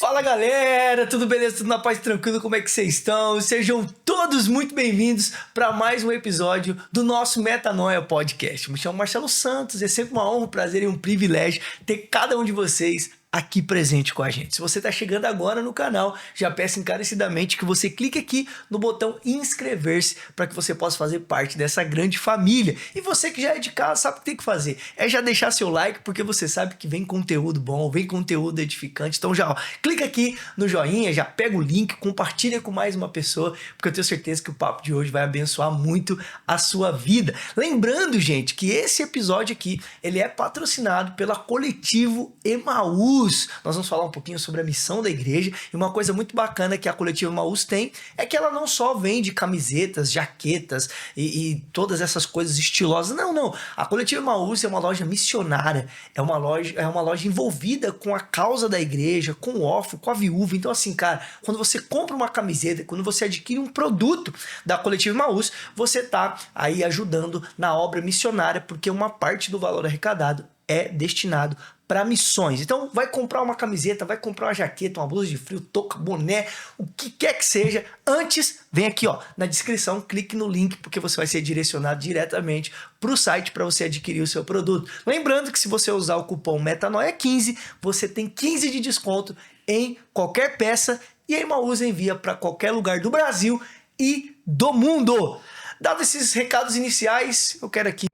Fala galera, tudo beleza? Tudo na paz, tranquilo? Como é que vocês estão? Sejam todos muito bem-vindos para mais um episódio do nosso Metanoia Podcast. Me chamo Marcelo Santos, é sempre uma honra, um prazer e um privilégio ter cada um de vocês aqui presente com a gente. Se você está chegando agora no canal, já peço encarecidamente que você clique aqui no botão inscrever-se para que você possa fazer parte dessa grande família. E você que já é de casa sabe o que tem que fazer, é já deixar seu like, porque você sabe que vem conteúdo bom, vem conteúdo edificante. Então já clica aqui no joinha, já pega o link, compartilha com mais uma pessoa, porque eu tenho certeza que o papo de hoje vai abençoar muito a sua vida. Lembrando, gente, que esse episódio aqui, ele é patrocinado pela Coletivo Emaús. Nós vamos falar um pouquinho sobre a missão da igreja, e uma coisa muito bacana que a Coletivo Emaús tem é que ela não só vende camisetas, jaquetas e todas essas coisas estilosas. Não. A Coletivo Emaús é uma loja missionária, é uma loja envolvida com a causa da igreja, com o órfão, com a viúva. Então assim, cara, quando você compra uma camiseta, quando você adquire um produto da Coletivo Emaús, você tá aí ajudando na obra missionária, porque uma parte do valor arrecadado é destinado para missões. Então vai comprar uma camiseta, vai comprar uma jaqueta, uma blusa de frio, touca, boné, o que quer que seja. Antes, vem aqui ó, na descrição, clique no link, porque você vai ser direcionado diretamente para o site para você adquirir o seu produto. Lembrando que se você usar o cupom METANOIA15, você tem 15 de desconto em qualquer peça, e a Emaús envia para qualquer lugar do Brasil e do mundo. Dado esses recados iniciais, eu quero aqui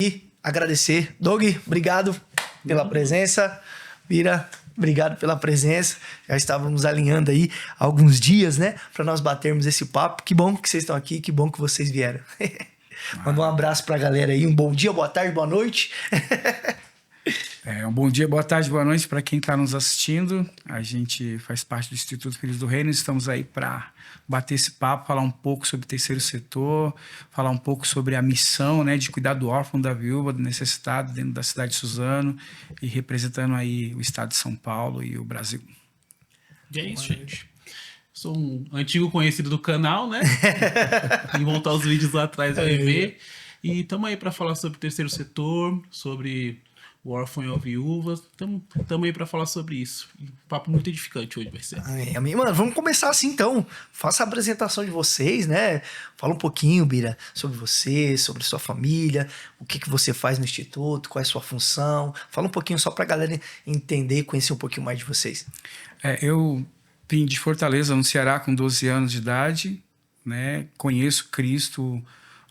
agradecer. Doug, obrigado pela presença. Bira, obrigado pela presença. Já estávamos alinhando aí há alguns dias, né? Para nós batermos esse papo. Que bom que vocês estão aqui, que bom que vocês vieram. Manda um abraço para a galera aí. Um bom dia, boa tarde, boa noite. Um bom dia, boa tarde, boa noite para quem está nos assistindo. A gente faz parte do Instituto Filhos do Reino. Estamos aí para bater esse papo, falar um pouco sobre o terceiro setor, falar um pouco sobre a missão, né, de cuidar do órfão, da viúva, do necessitado dentro da cidade de Suzano e representando aí o estado de São Paulo e o Brasil. E é isso, gente. Sou um antigo conhecido do canal, né? Em voltar os vídeos lá atrás vai ver. E estamos aí para falar sobre o terceiro setor, sobre o órfão e a viúva. Estamos aí para falar sobre isso. Um papo muito edificante hoje vai ser. Amém. Mano, vamos começar assim então. Faça a apresentação de vocês, né? Fala um pouquinho, Bira, sobre você, sobre sua família, o que você faz no Instituto, qual é a sua função. Fala um pouquinho só para a galera entender e conhecer um pouquinho mais de vocês. Eu vim de Fortaleza, no Ceará, com 12 anos de idade, né? Conheço Cristo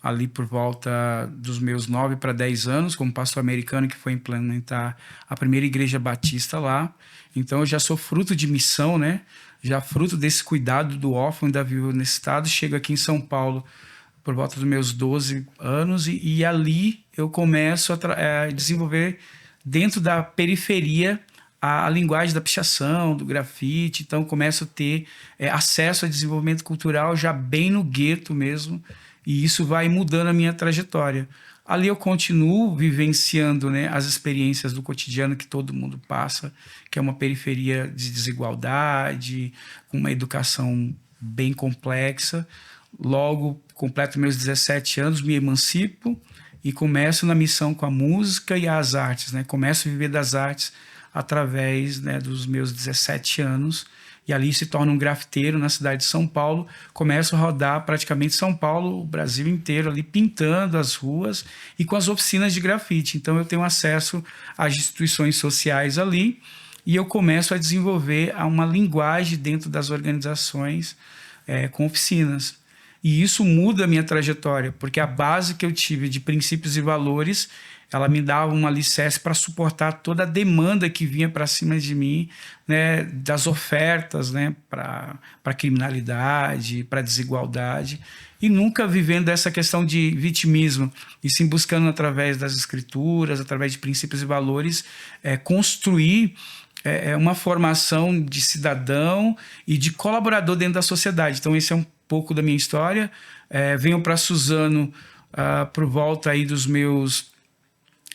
ali por volta dos meus 9 para 10 anos, como pastor americano que foi implementar a primeira igreja batista lá. Então eu já sou fruto de missão, né? Já fruto desse cuidado do órfão e da viúva necessitado. Chego aqui em São Paulo por volta dos meus 12 anos e ali eu começo a desenvolver dentro da periferia a linguagem da pichação, do grafite. Então começo a ter acesso a desenvolvimento cultural já bem no gueto mesmo. E isso vai mudando a minha trajetória. Ali eu continuo vivenciando, né, as experiências do cotidiano que todo mundo passa, que é uma periferia de desigualdade, com uma educação bem complexa. Logo, completo meus 17 anos, me emancipo e começo na missão com a música e as artes, né? Começo a viver das artes através, né, dos meus 17 anos. E ali se torna um grafiteiro na cidade de São Paulo. Começo a rodar praticamente São Paulo, o Brasil inteiro, ali pintando as ruas e com as oficinas de grafite. Então eu tenho acesso às instituições sociais ali e eu começo a desenvolver uma linguagem dentro das organizações com oficinas. E isso muda a minha trajetória, porque a base que eu tive de princípios e valores, ela me dava um alicerce para suportar toda a demanda que vinha para cima de mim, né, das ofertas, né, para criminalidade, para desigualdade, e nunca vivendo essa questão de vitimismo, e sim buscando através das escrituras, através de princípios e valores, construir uma formação de cidadão e de colaborador dentro da sociedade. Então esse é um pouco da minha história. Venho para Suzano por volta aí dos meus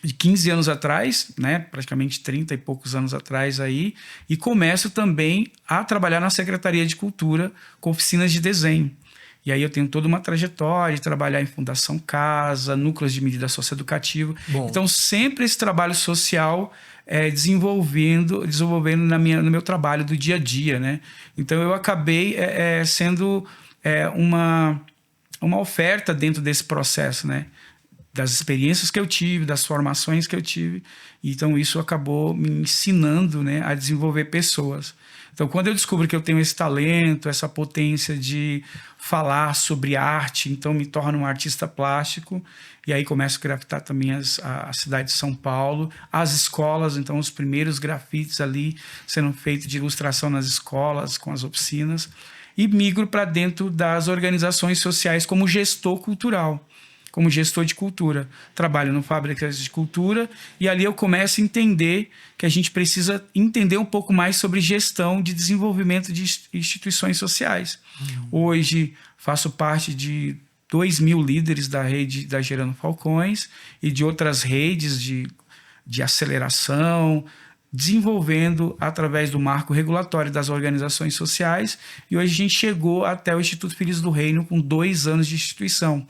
de 15 anos atrás, né, praticamente 30 e poucos anos atrás aí, e começo também a trabalhar na Secretaria de Cultura com oficinas de desenho. E aí eu tenho toda uma trajetória de trabalhar em Fundação Casa, núcleos de medida socioeducativa. Bom. Então, sempre esse trabalho social desenvolvendo no meu trabalho do dia a dia, né? Então, eu acabei sendo uma oferta dentro desse processo, né? Das experiências que eu tive, das formações que eu tive. Então, isso acabou me ensinando, né, a desenvolver pessoas. Então, quando eu descubro que eu tenho esse talento, essa potência de falar sobre arte, então me torno um artista plástico. E aí começo a grafitar também a cidade de São Paulo, as escolas, então os primeiros grafites ali sendo feitos de ilustração nas escolas, com as oficinas. E migro para dentro das organizações sociais como gestor cultural, como gestor de cultura. Trabalho no Fábricas de Cultura e ali eu começo a entender que a gente precisa entender um pouco mais sobre gestão de desenvolvimento de instituições sociais. Hoje faço parte de 2.000 líderes da rede da Gerando Falcões e de outras redes de aceleração, desenvolvendo através do marco regulatório das organizações sociais. E hoje a gente chegou até o Instituto Filhos do Reino com 2 anos de instituição.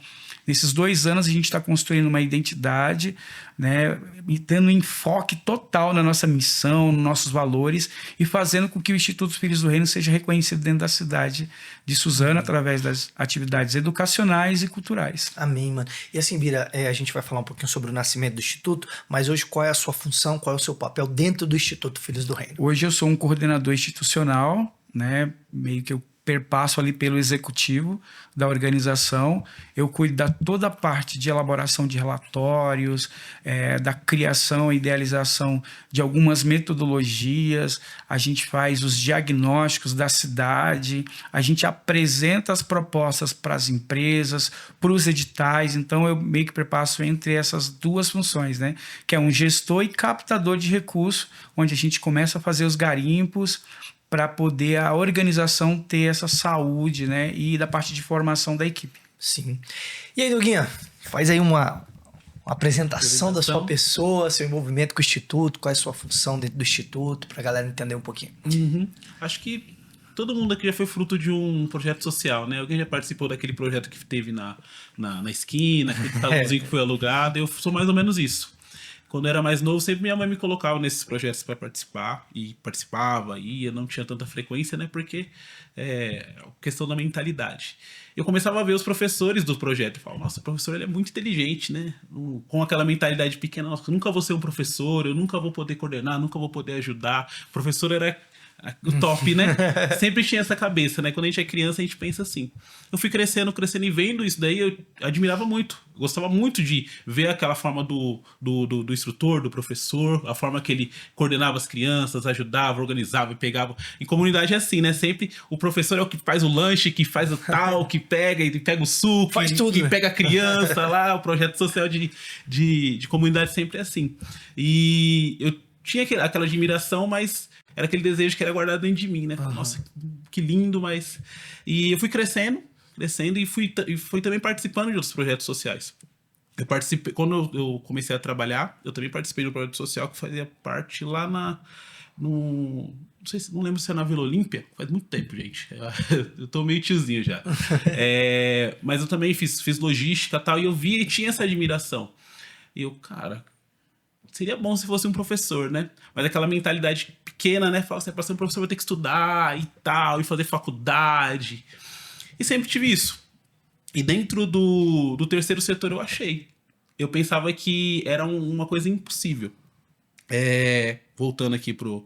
Nesses 2 anos a gente está construindo uma identidade, né, e tendo um enfoque total na nossa missão, nos nossos valores e fazendo com que o Instituto Filhos do Reino seja reconhecido dentro da cidade de Suzano através das atividades educacionais e culturais. Amém, mano. E assim, Bira, a gente vai falar um pouquinho sobre o nascimento do Instituto, mas hoje qual é a sua função, qual é o seu papel dentro do Instituto Filhos do Reino? Hoje eu sou um coordenador institucional, né, meio que eu perpasso ali pelo executivo da organização. Eu cuido da toda a parte de elaboração de relatórios, da criação e idealização de algumas metodologias. A gente faz os diagnósticos da cidade, a gente apresenta as propostas para as empresas, para os editais. Então, eu meio que perpasso entre essas 2 funções, né? Que é um gestor e captador de recursos, onde a gente começa a fazer os garimpos, para poder a organização ter essa saúde, né? E da parte de formação da equipe. Sim. E aí, Doguinha, faz aí uma apresentação da sua pessoa, seu envolvimento com o Instituto, qual é a sua função dentro do Instituto, para a galera entender um pouquinho. Acho que todo mundo aqui já foi fruto de um projeto social, né? Alguém já participou daquele projeto que teve na esquina, aquele salãozinho que foi alugado. Eu sou mais ou menos isso. Quando eu era mais novo, sempre minha mãe me colocava nesses projetos para participar, e participava, ia, não tinha tanta frequência, né? Porque questão da mentalidade. Eu começava a ver os professores do projeto e falava, nossa, o professor ele é muito inteligente, né? Com aquela mentalidade pequena, nossa, eu nunca vou ser um professor, eu nunca vou poder coordenar, nunca vou poder ajudar. O professor era o top, né? Sempre tinha essa cabeça, né? Quando a gente é criança, a gente pensa assim. Eu fui crescendo e vendo isso daí, eu admirava muito. Eu gostava muito de ver aquela forma do instrutor, do professor, a forma que ele coordenava as crianças, ajudava, organizava e pegava. Em comunidade é assim, né? Sempre o professor é o que faz o lanche, que faz o tal, que pega o suco, faz tudo, que né? pega a criança lá. O projeto social de comunidade sempre é assim. E eu tinha aquela admiração, mas era aquele desejo que era guardado dentro de mim, né? Nossa, que lindo, mas... E eu fui crescendo e fui também participando de outros projetos sociais. Eu participei... Quando eu comecei a trabalhar, eu também participei de um projeto social que fazia parte lá não lembro se é na Vila Olímpia. Faz muito tempo, gente. Eu tô meio tiozinho já. Mas eu também fiz logística e tal, e eu via e tinha essa admiração. E eu, cara... Seria bom se fosse um professor, né? Mas aquela mentalidade pequena, né? Fala assim, para ser um professor vai ter que estudar e tal, e fazer faculdade. E sempre tive isso. E dentro do terceiro setor eu achei. Eu pensava que era uma coisa impossível. Voltando aqui pro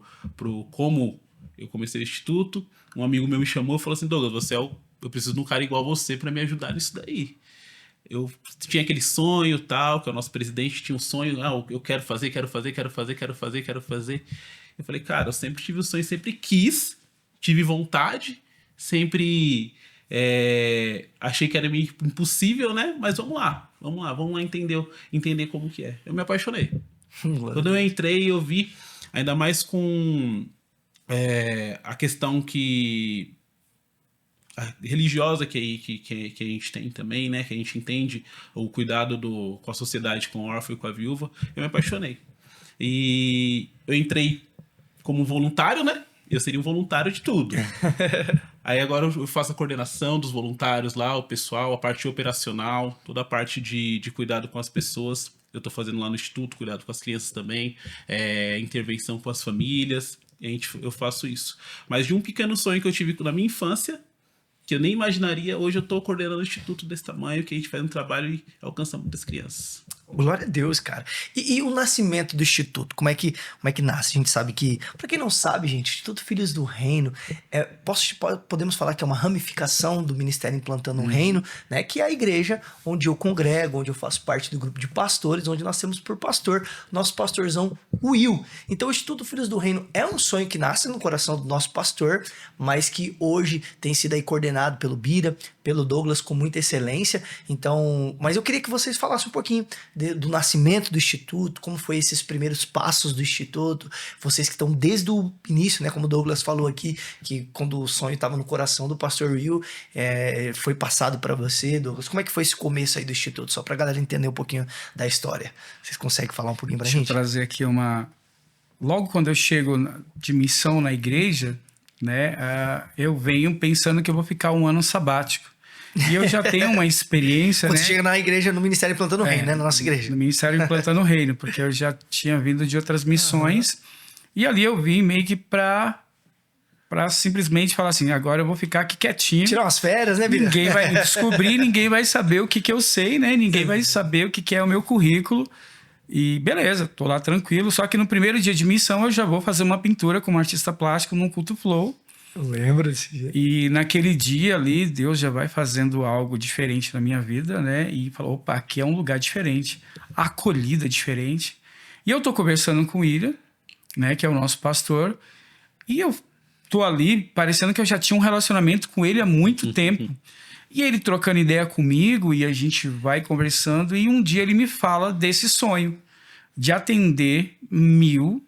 como eu comecei o instituto, um amigo meu me chamou e falou assim, Douglas, eu preciso de um cara igual você para me ajudar nisso daí. Eu tinha aquele sonho tal, que o nosso presidente tinha um sonho, eu quero fazer. Eu falei, cara, eu sempre tive o sonho, sempre quis, tive vontade, sempre achei que era meio impossível, né? Mas vamos lá entender como que é. Eu me apaixonei. Quando eu entrei, eu vi, ainda mais com a questão religiosa que a gente tem também, né? Que a gente entende o cuidado com a sociedade, com o órfão e com a viúva. Eu me apaixonei. E eu entrei como voluntário, né? Eu seria um voluntário de tudo. Aí agora eu faço a coordenação dos voluntários lá, o pessoal, a parte operacional, toda a parte de cuidado com as pessoas. Eu tô fazendo lá no Instituto, cuidado com as crianças também, intervenção com as famílias, eu faço isso. Mas de um pequeno sonho que eu tive na minha infância, que eu nem imaginaria, hoje eu tô coordenando um instituto desse tamanho, que a gente faz um trabalho e alcança muitas crianças. Glória a Deus, cara. E o nascimento do Instituto, como é que nasce? A gente sabe que, pra quem não sabe, gente, Instituto Filhos do Reino, podemos falar que é uma ramificação do Ministério Implantando um Reino, né? Que é a igreja onde eu congrego, onde eu faço parte do grupo de pastores, onde nós temos por pastor nosso pastorzão Will. Então o Instituto Filhos do Reino é um sonho que nasce no coração do nosso pastor, mas que hoje tem sido aí coordenado pelo Bira, pelo Douglas com muita excelência. Então, mas eu queria que vocês falassem um pouquinho do nascimento do Instituto, como foi esses primeiros passos do Instituto, vocês que estão desde o início, né, como o Douglas falou aqui, que quando o sonho estava no coração do pastor Will, foi passado para você, Douglas. Como é que foi esse começo aí do Instituto? Só para a galera entender um pouquinho da história. Vocês conseguem falar um pouquinho para a gente? Deixa eu trazer aqui Logo quando eu chego de missão na igreja, né, eu venho pensando que eu vou ficar um ano sabático. E eu já tenho uma experiência, Quando né? você chega na igreja, no Ministério Implantando o Reino, né? Na nossa igreja. No Ministério Implantando o Reino, porque eu já tinha vindo de outras missões. E ali eu vim meio que pra simplesmente falar assim, agora eu vou ficar aqui quietinho. Tirar umas férias, né, Bira? Ninguém vai me descobrir, ninguém vai saber o que eu sei, né? Ninguém vai saber o que é o meu currículo. E beleza, tô lá tranquilo. Só que no primeiro dia de missão eu já vou fazer uma pintura como artista plástico num culto flow. Eu lembro desse dia. E naquele dia ali, Deus já vai fazendo algo diferente na minha vida, né? E falou, opa, aqui é um lugar diferente, acolhida diferente. E eu tô conversando com o William, né? Que é o nosso pastor. E eu tô ali parecendo que eu já tinha um relacionamento com ele há muito tempo. E ele trocando ideia comigo e a gente vai conversando. E um dia ele me fala desse sonho de atender 1000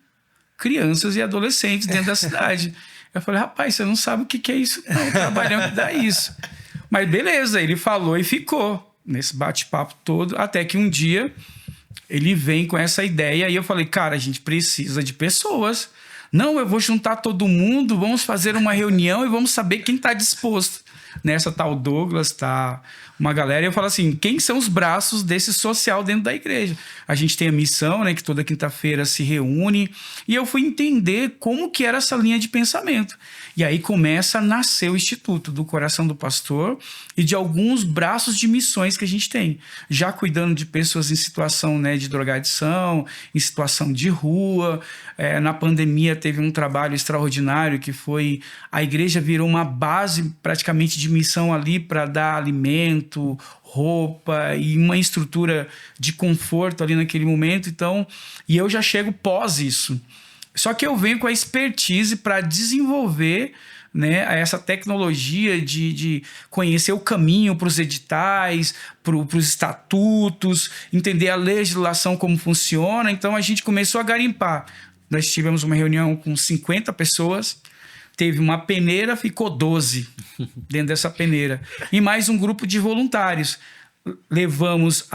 crianças e adolescentes dentro da cidade. Eu falei, rapaz, você não sabe o que é isso não, trabalhando que dá isso. Mas beleza, ele falou e ficou nesse bate-papo todo, até que um dia ele vem com essa ideia e eu falei, cara, a gente precisa de pessoas. Não, eu vou juntar todo mundo, vamos fazer uma reunião e vamos saber quem está disposto. Nessa tá o Douglas, tá uma galera. E eu falo assim, quem são os braços desse social dentro da igreja? A gente tem a missão, né, que toda quinta-feira se reúne. E eu fui entender como que era essa linha de pensamento. E aí começa a nascer o Instituto do Coração do Pastor e de alguns braços de missões que a gente tem. Já cuidando de pessoas em situação, né, de drogadição, em situação de rua. Na pandemia teve um trabalho extraordinário que foi... A igreja virou uma base praticamente de missão ali para dar alimento, roupa e uma estrutura de conforto ali naquele momento. Então, e eu já chego pós isso. Só que eu venho com a expertise para desenvolver, né, essa tecnologia de conhecer o caminho para os editais, para os estatutos, entender a legislação como funciona. Então a gente começou a garimpar. Nós tivemos uma reunião com 50 pessoas, teve uma peneira, ficou 12 dentro dessa peneira. E mais um grupo de voluntários. Levamos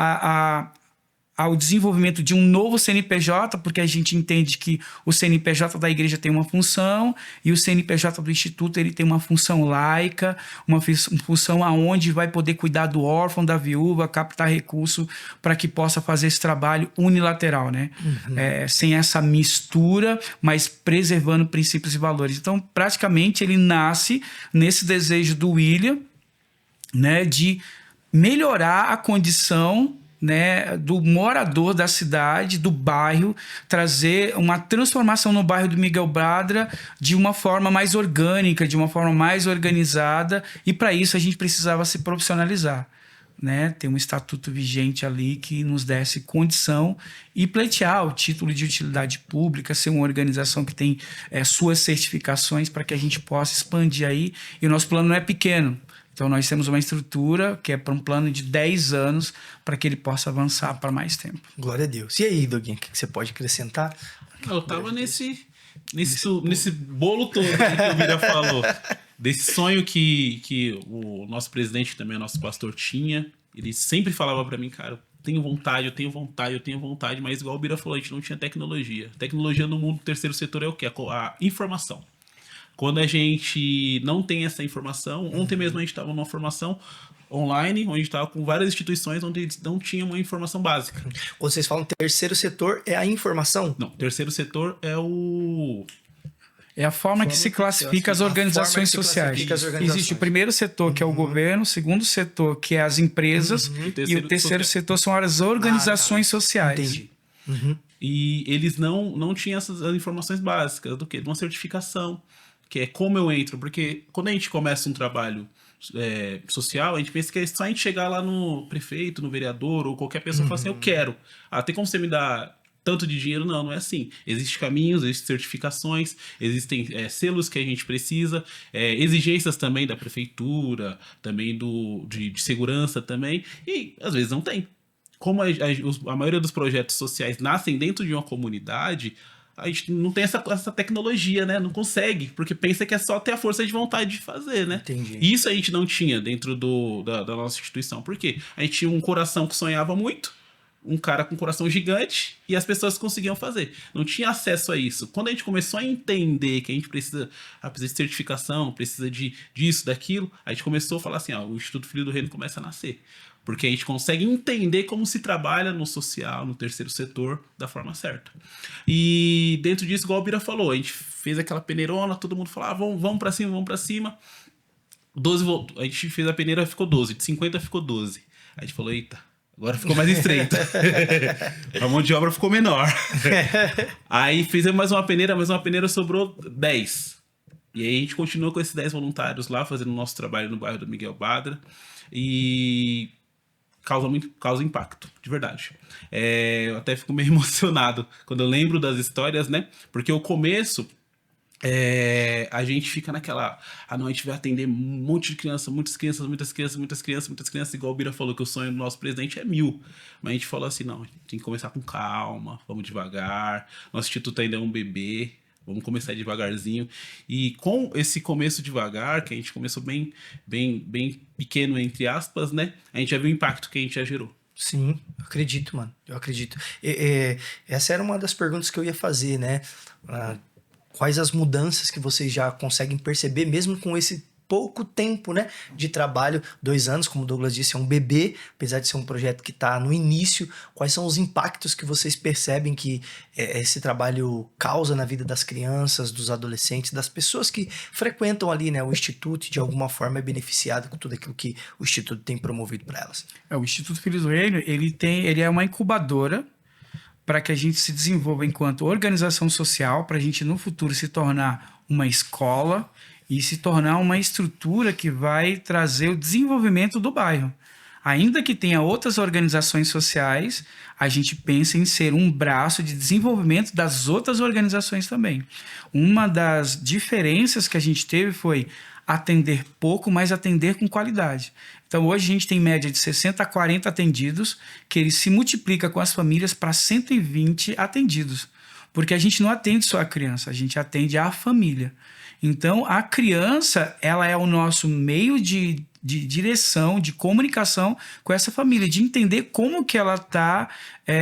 ao desenvolvimento de um novo CNPJ, porque a gente entende que o CNPJ da igreja tem uma função e o CNPJ do Instituto ele tem uma função laica, uma função aonde vai poder cuidar do órfão, da viúva, captar recurso para que possa fazer esse trabalho unilateral, né? Sem essa mistura, mas preservando princípios e valores. Então, praticamente, ele nasce nesse desejo do William, né, de melhorar a condição, né, do morador da cidade, do bairro, trazer uma transformação no bairro do Miguel Bradra de uma forma mais orgânica, de uma forma mais organizada, e para isso a gente precisava se profissionalizar, né? Tem um estatuto vigente ali que nos desse condição e pleitear o título de utilidade pública, ser uma organização que tem suas certificações para que a gente possa expandir aí, e o nosso plano não é pequeno. Então, nós temos uma estrutura que é para um plano de 10 anos para que ele possa avançar para mais tempo. Glória a Deus. E aí, Doguinho, o que você pode acrescentar? Eu tava nesse bolo todo que o Bira falou. Desse sonho que o nosso presidente, que também é nosso pastor, tinha. Ele sempre falava para mim, cara, eu tenho vontade, mas igual o Bira falou, a gente não tinha tecnologia. Tecnologia no mundo do terceiro setor é o quê? A informação. Quando a gente não tem essa informação, ontem mesmo a gente estava numa formação online, onde estava com várias instituições onde eles não tinham uma informação básica. Quando vocês falam terceiro setor, é a informação? Não, terceiro setor é o... É a forma que se classifica as organizações sociais. Existe o primeiro setor, que é o governo, o segundo setor, que é as empresas, e o terceiro setor são as organizações sociais. Entendi. E eles não tinham essas informações básicas do quê? De uma certificação, que é como eu entro. Porque quando a gente começa um trabalho social, a gente pensa que é só a gente chegar lá no prefeito, no vereador, ou qualquer pessoa e falar assim, eu quero. Tem como você me dar tanto de dinheiro? Não é assim. Existem caminhos, existem certificações, existem selos que a gente precisa, exigências também da prefeitura, também de segurança também, e às vezes não tem. Como a maioria dos projetos sociais nascem dentro de uma comunidade, a gente não tem essa tecnologia, né? Não consegue, porque pensa que é só ter a força de vontade de fazer, né? Entendi. Isso a gente não tinha dentro da nossa instituição. Por quê? A gente tinha um coração que sonhava muito, um cara com um coração gigante, e as pessoas conseguiam fazer. Não tinha acesso a isso. Quando a gente começou a entender que a gente precisa de certificação, precisa disso, daquilo, a gente começou a falar assim, o Instituto Filho do Reino começa a nascer. Porque a gente consegue entender como se trabalha no social, no terceiro setor, da forma certa. E dentro disso, igual o Bira falou, a gente fez aquela peneirona, todo mundo falou, vamos pra cima, vamos pra cima. 12 voltou. A gente fez a peneira, ficou 12. De 50 ficou 12. A gente falou, eita, agora ficou mais estreita. A mão de obra ficou menor. Aí fizemos mais uma peneira sobrou 10. E aí a gente continuou com esses 10 voluntários lá, fazendo o nosso trabalho no bairro do Miguel Badra. E causa impacto, de verdade. Eu até fico meio emocionado quando eu lembro das histórias, né? Porque o começo, a gente fica naquela... não, a gente vai atender um monte de criança, muitas crianças, igual o Bira falou que o sonho do nosso presidente é 1000. Mas a gente falou assim, não, tem que começar com calma, vamos devagar. Nosso instituto ainda é um bebê, vamos começar devagarzinho. E com esse começo devagar, que a gente começou bem pequeno, entre aspas, né? A gente já viu o impacto que a gente já gerou. Sim, eu acredito, mano. Eu acredito. Essa era uma das perguntas que eu ia fazer, né? Quais as mudanças que vocês já conseguem perceber, mesmo com esse pouco tempo, né, de trabalho, 2 anos, como o Douglas disse, é um bebê, apesar de ser um projeto que está no início. Quais são os impactos que vocês percebem que esse trabalho causa na vida das crianças, dos adolescentes, das pessoas que frequentam ali, né, o Instituto e de alguma forma é beneficiado com tudo aquilo que o Instituto tem promovido para elas? O Instituto Filhos do Reino, ele é uma incubadora para que a gente se desenvolva enquanto organização social, para a gente no futuro se tornar uma escola e se tornar uma estrutura que vai trazer o desenvolvimento do bairro. Ainda que tenha outras organizações sociais, a gente pensa em ser um braço de desenvolvimento das outras organizações também. Uma das diferenças que a gente teve foi atender pouco, mas atender com qualidade. Então, hoje a gente tem média de 60 a 40 atendidos, que eles se multiplica com as famílias para 120 atendidos. Porque a gente não atende só a criança, a gente atende a família. Então, a criança, ela é o nosso meio de direção, de comunicação com essa família, de entender como que ela está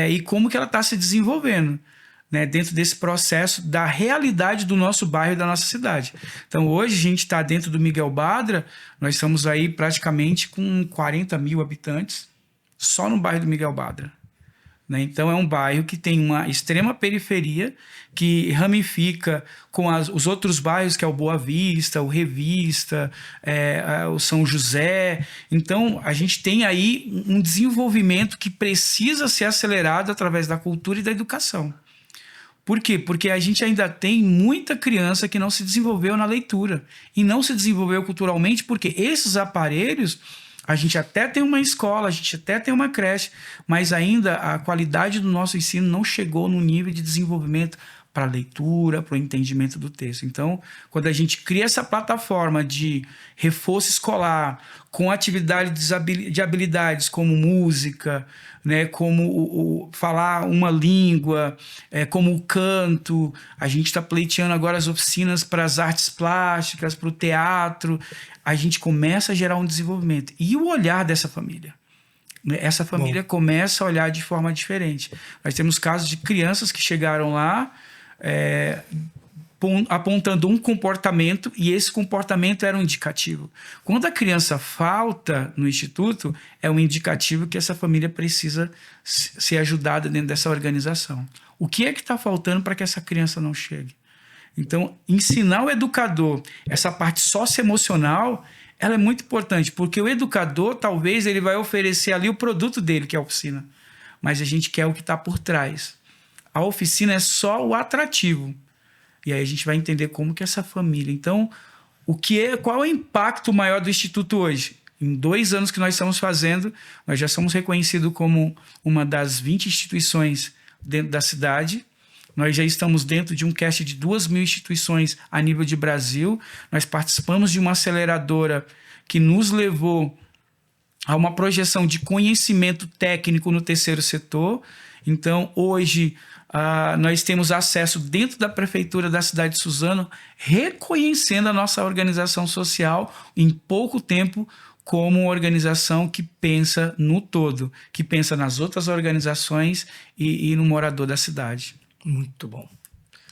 e como que ela está se desenvolvendo, né, dentro desse processo da realidade do nosso bairro e da nossa cidade. Então, hoje a gente está dentro do Miguel Badra, nós estamos aí praticamente com 40 mil habitantes, só no bairro do Miguel Badra. Então, é um bairro que tem uma extrema periferia que ramifica com os outros bairros, que é o Boa Vista, o Revista, o São José. Então, a gente tem aí um desenvolvimento que precisa ser acelerado através da cultura e da educação. Por quê? Porque a gente ainda tem muita criança que não se desenvolveu na leitura e não se desenvolveu culturalmente, porque esses aparelhos... A gente até tem uma escola, a gente até tem uma creche, mas ainda a qualidade do nosso ensino não chegou no nível de desenvolvimento para a leitura, para o entendimento do texto. Então, quando a gente cria essa plataforma de reforço escolar, com atividades de habilidades como música, né, como falar uma língua, como o canto, a gente está pleiteando agora as oficinas para as artes plásticas, para o teatro, a gente começa a gerar um desenvolvimento. E o olhar dessa família? Essa família começa a olhar de forma diferente. Nós temos casos de crianças que chegaram lá, apontando um comportamento, e esse comportamento era um indicativo. Quando a criança falta no instituto, é um indicativo que essa família precisa ser ajudada dentro dessa organização. O que é que está faltando para que essa criança não chegue? Então, ensinar o educador essa parte socioemocional, ela é muito importante, porque o educador, talvez, ele vai oferecer ali o produto dele, que é a oficina. Mas a gente quer o que está por trás. A oficina é só o atrativo. E aí a gente vai entender como que essa família... Então, qual é o impacto maior do Instituto hoje? Em 2 anos que nós estamos fazendo, nós já somos reconhecidos como uma das 20 instituições dentro da cidade. Nós já estamos dentro de um cast de 2.000 instituições a nível de Brasil. Nós participamos de uma aceleradora que nos levou a uma projeção de conhecimento técnico no terceiro setor. Então, hoje, nós temos acesso dentro da prefeitura da cidade de Suzano, reconhecendo a nossa organização social em pouco tempo como uma organização que pensa no todo, que pensa nas outras organizações e no morador da cidade. Muito bom.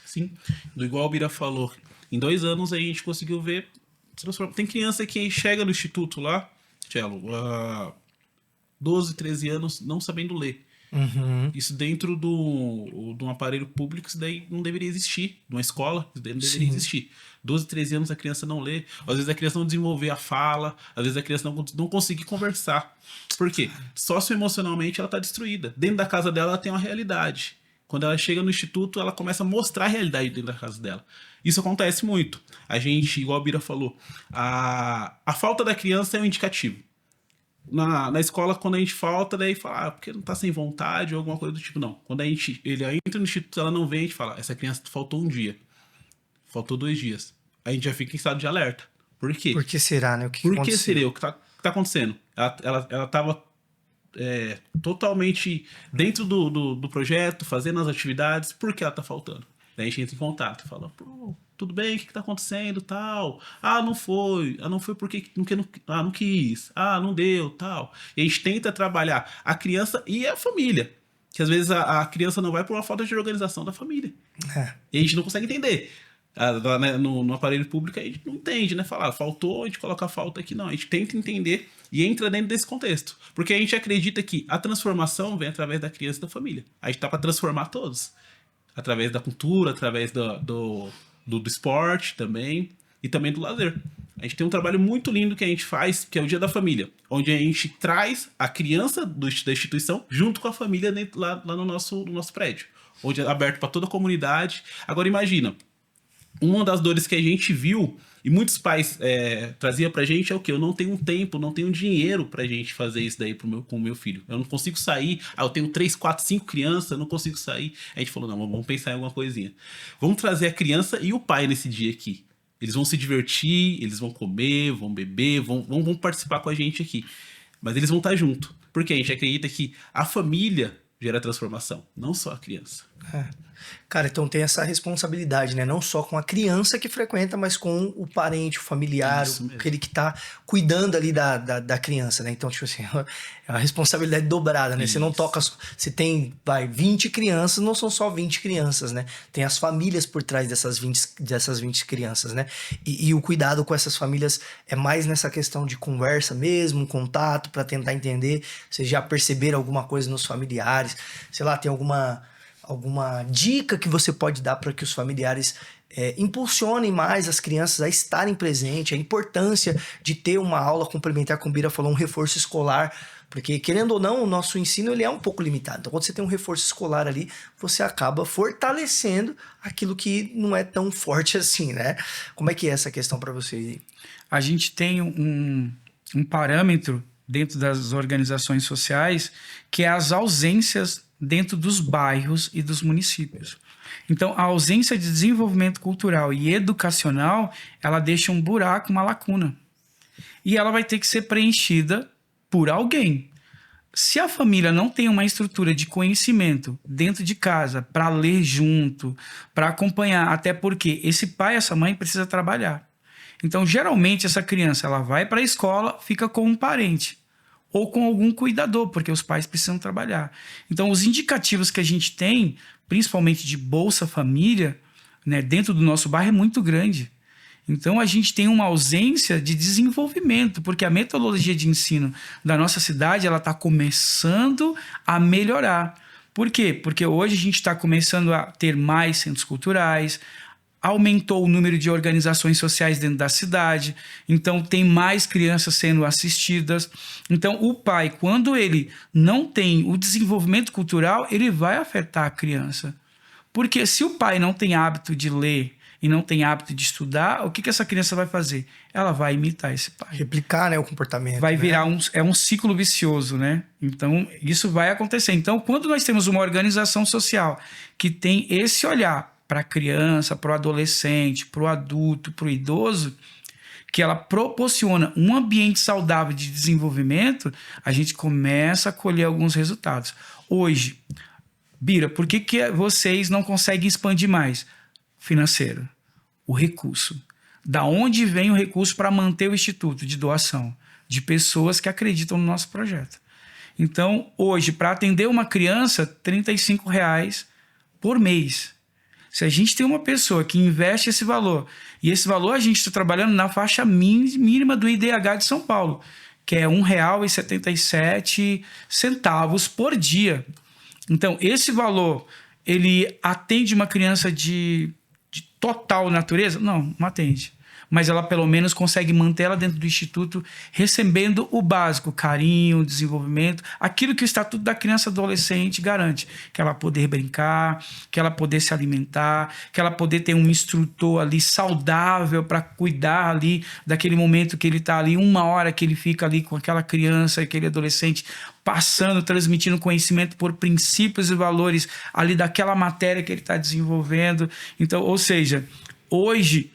Sim, do igual o Bira falou, em 2 anos a gente conseguiu ver. Tem criança que chega no instituto lá, Tchelo, 12, 13 anos, não sabendo ler. Uhum. Isso dentro de um aparelho público, isso daí não deveria existir. De uma escola, isso daí não deveria existir. 12, 13 anos a criança não lê. Às vezes a criança não desenvolver a fala. Às vezes a criança não conseguir conversar. Por quê? Socioemocionalmente ela está destruída. Dentro da casa dela ela tem uma realidade. Quando ela chega no instituto, ela começa a mostrar a realidade dentro da casa dela. Isso acontece muito. A gente, igual a Bira falou, a falta da criança é um indicativo. Na escola, quando a gente falta, daí fala, porque não tá sem vontade ou alguma coisa do tipo. Não. Quando ele entra no instituto, ela não vem, a gente fala, essa criança faltou um dia. Faltou 2 dias. A gente já fica em estado de alerta. Por quê? Por que será, né? Por que seria? O que tá acontecendo? Ela tava totalmente dentro do projeto, fazendo as atividades, por que ela tá faltando? Daí a gente entra em contato, fala, pô, tudo bem, o que tá acontecendo, tal. Não foi porque não quis. Não deu, tal. E a gente tenta trabalhar a criança e a família. Que às vezes a criança não vai por uma falta de organização da família. E a gente não consegue entender. No aparelho público a gente não entende, né? Falar, faltou, a gente coloca a falta aqui. Não, a gente tenta entender e entra dentro desse contexto. Porque a gente acredita que a transformação vem através da criança e da família. A gente tá para transformar todos. Através da cultura, através do esporte também, e também do lazer. A gente tem um trabalho muito lindo que a gente faz, que é o Dia da Família, onde a gente traz a criança da instituição junto com a família lá no nosso prédio, onde é aberto para toda a comunidade. Agora imagina, uma das dores que a gente viu, e muitos pais traziam pra gente, é o quê? Eu não tenho tempo, não tenho dinheiro pra gente fazer isso daí com o meu filho. Eu não consigo sair, eu tenho 3, 4, 5 crianças, eu não consigo sair. A gente falou, não, vamos pensar em alguma coisinha. Vamos trazer a criança e o pai nesse dia aqui. Eles vão se divertir, eles vão comer, vão beber, vão participar com a gente aqui. Mas eles vão estar junto. Porque a gente acredita que a família gera transformação, não só a criança. Cara, então tem essa responsabilidade, né? Não só com a criança que frequenta, mas com o parente, o familiar, aquele que tá cuidando ali da criança, né? Então, tipo assim, é uma responsabilidade dobrada, né? Isso. Você não toca... Você tem, 20 crianças, não são só 20 crianças, né? Tem as famílias por trás dessas 20 crianças, né? E o cuidado com essas famílias é mais nessa questão de conversa mesmo, contato, para tentar entender. Vocês já perceberam alguma coisa nos familiares? Sei lá, tem alguma dica que você pode dar para que os familiares impulsionem mais as crianças a estarem presentes, a importância de ter uma aula complementar, como o Bira falou, um reforço escolar, porque querendo ou não, o nosso ensino ele é um pouco limitado. Então, quando você tem um reforço escolar ali, você acaba fortalecendo aquilo que não é tão forte assim, né? Como é que é essa questão para vocês? A gente tem um parâmetro dentro das organizações sociais que é as ausências dentro dos bairros e dos municípios. Então, a ausência de desenvolvimento cultural e educacional, ela deixa um buraco, uma lacuna. E ela vai ter que ser preenchida por alguém. Se a família não tem uma estrutura de conhecimento dentro de casa, para ler junto, para acompanhar, até porque esse pai, essa mãe precisa trabalhar. Então, geralmente, essa criança ela vai para a escola, fica com um parente ou com algum cuidador, porque os pais precisam trabalhar. Então, os indicativos que a gente tem, principalmente de Bolsa Família, né, dentro do nosso bairro é muito grande. Então, a gente tem uma ausência de desenvolvimento, porque a metodologia de ensino da nossa cidade ela está começando a melhorar. Por quê? Porque hoje a gente está começando a ter mais centros culturais, aumentou o número de organizações sociais dentro da cidade, então tem mais crianças sendo assistidas. Então, o pai, quando ele não tem o desenvolvimento cultural, ele vai afetar a criança. Porque se o pai não tem hábito de ler, e não tem hábito de estudar, o que essa criança vai fazer? Ela vai imitar esse pai. Replicar, né, o comportamento. Vai virar um ciclo vicioso, né? Então, isso vai acontecer. Então, quando nós temos uma organização social que tem esse olhar para a criança, para o adolescente, para o adulto, para o idoso, que ela proporciona um ambiente saudável de desenvolvimento, a gente começa a colher alguns resultados. Hoje, Bira, por que vocês não conseguem expandir mais? Financeiro. O recurso. Da onde vem o recurso para manter o instituto de doação? De pessoas que acreditam no nosso projeto. Então, hoje, para atender uma criança, R$ 35,00 por mês. Se a gente tem uma pessoa que investe esse valor, e esse valor a gente está trabalhando na faixa mínima do IDH de São Paulo, que é R$ 1,77 por dia. Então, esse valor, ele atende uma criança de total natureza? Não atende. Mas ela pelo menos consegue manter ela dentro do instituto recebendo o básico, carinho, desenvolvimento, aquilo que o Estatuto da Criança e Adolescente garante, que ela poder brincar, que ela poder se alimentar, que ela poder ter um instrutor ali saudável para cuidar ali daquele momento que ele está ali, 1 hora que ele fica ali com aquela criança, aquele adolescente, passando, transmitindo conhecimento por princípios e valores ali daquela matéria que ele está desenvolvendo. Então, ou seja, hoje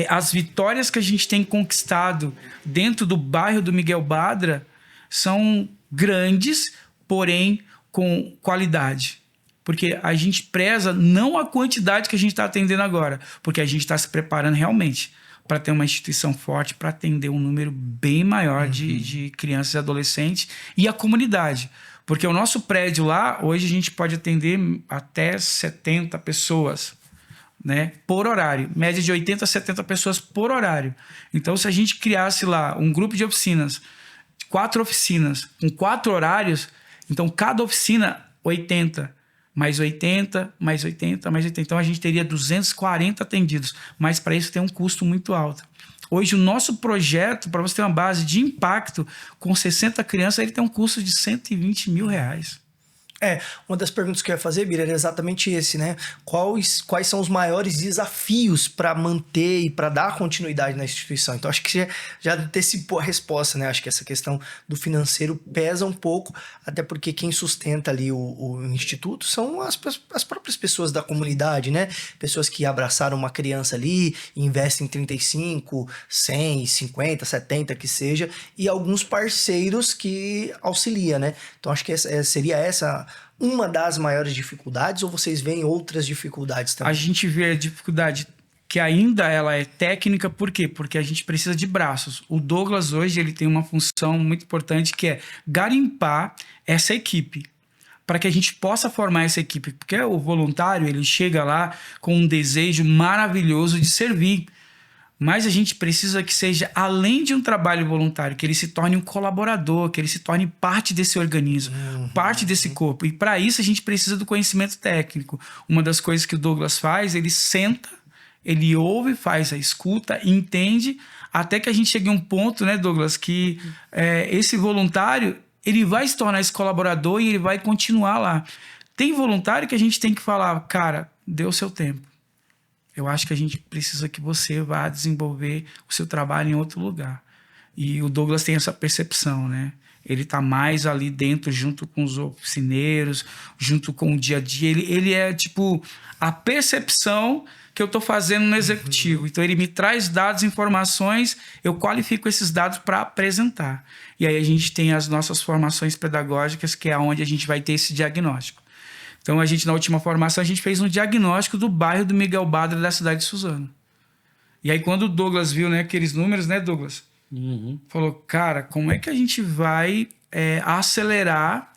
as vitórias que a gente tem conquistado dentro do bairro do Miguel Badra são grandes, porém com qualidade. Porque a gente preza não a quantidade que a gente está atendendo agora, porque a gente está se preparando realmente para ter uma instituição forte, para atender um número bem maior de crianças e adolescentes e a comunidade. Porque o nosso prédio lá, hoje a gente pode atender até 70 pessoas, né, por horário, média de 80 a 70 pessoas por horário. Então, se a gente criasse lá um grupo de oficinas, 4 oficinas, com 4 horários, então cada oficina, 80, mais 80, mais 80, mais 80. Então, a gente teria 240 atendidos, mas para isso tem um custo muito alto. Hoje, o nosso projeto, para você ter uma base de impacto, com 60 crianças, ele tem um custo de R$120 mil. Uma das perguntas que eu ia fazer, Bira, era exatamente esse, né? Quais são os maiores desafios para manter e para dar continuidade na instituição? Então, acho que você já antecipou a resposta, né? Acho que essa questão do financeiro pesa um pouco, até porque quem sustenta ali o instituto são as próprias pessoas da comunidade, né? Pessoas que abraçaram uma criança ali, investem 35, 100, 50, 70, que seja, e alguns parceiros que auxiliam, né? Então, acho que seria essa uma das maiores dificuldades, ou vocês veem outras dificuldades também? A gente vê a dificuldade que ainda ela é técnica, por quê? Porque a gente precisa de braços. O Douglas hoje ele tem uma função muito importante que é garimpar essa equipe, para que a gente possa formar essa equipe, porque o voluntário ele chega lá com um desejo maravilhoso de servir, mas a gente precisa que seja, além de um trabalho voluntário, que ele se torne um colaborador, que ele se torne parte desse organismo, parte desse corpo. E para isso a gente precisa do conhecimento técnico. Uma das coisas que o Douglas faz, ele senta, ele ouve, faz a escuta, entende, até que a gente chegue a um ponto, né, Douglas, que esse voluntário ele vai se tornar esse colaborador e ele vai continuar lá. Tem voluntário que a gente tem que falar, cara, dê o seu tempo. Eu acho que a gente precisa que você vá desenvolver o seu trabalho em outro lugar. E o Douglas tem essa percepção, né? Ele está mais ali dentro, junto com os oficineiros, junto com o dia a dia. Ele é, tipo, a percepção que eu estou fazendo no executivo. Então, ele me traz dados, informações, eu qualifico esses dados para apresentar. E aí a gente tem as nossas formações pedagógicas, que é onde a gente vai ter esse diagnóstico. Então, na última formação, a gente fez um diagnóstico do bairro do Miguel Badra da cidade de Suzano. E aí, quando o Douglas viu, né, aqueles números, né, Douglas? Falou, cara, como é que a gente vai acelerar,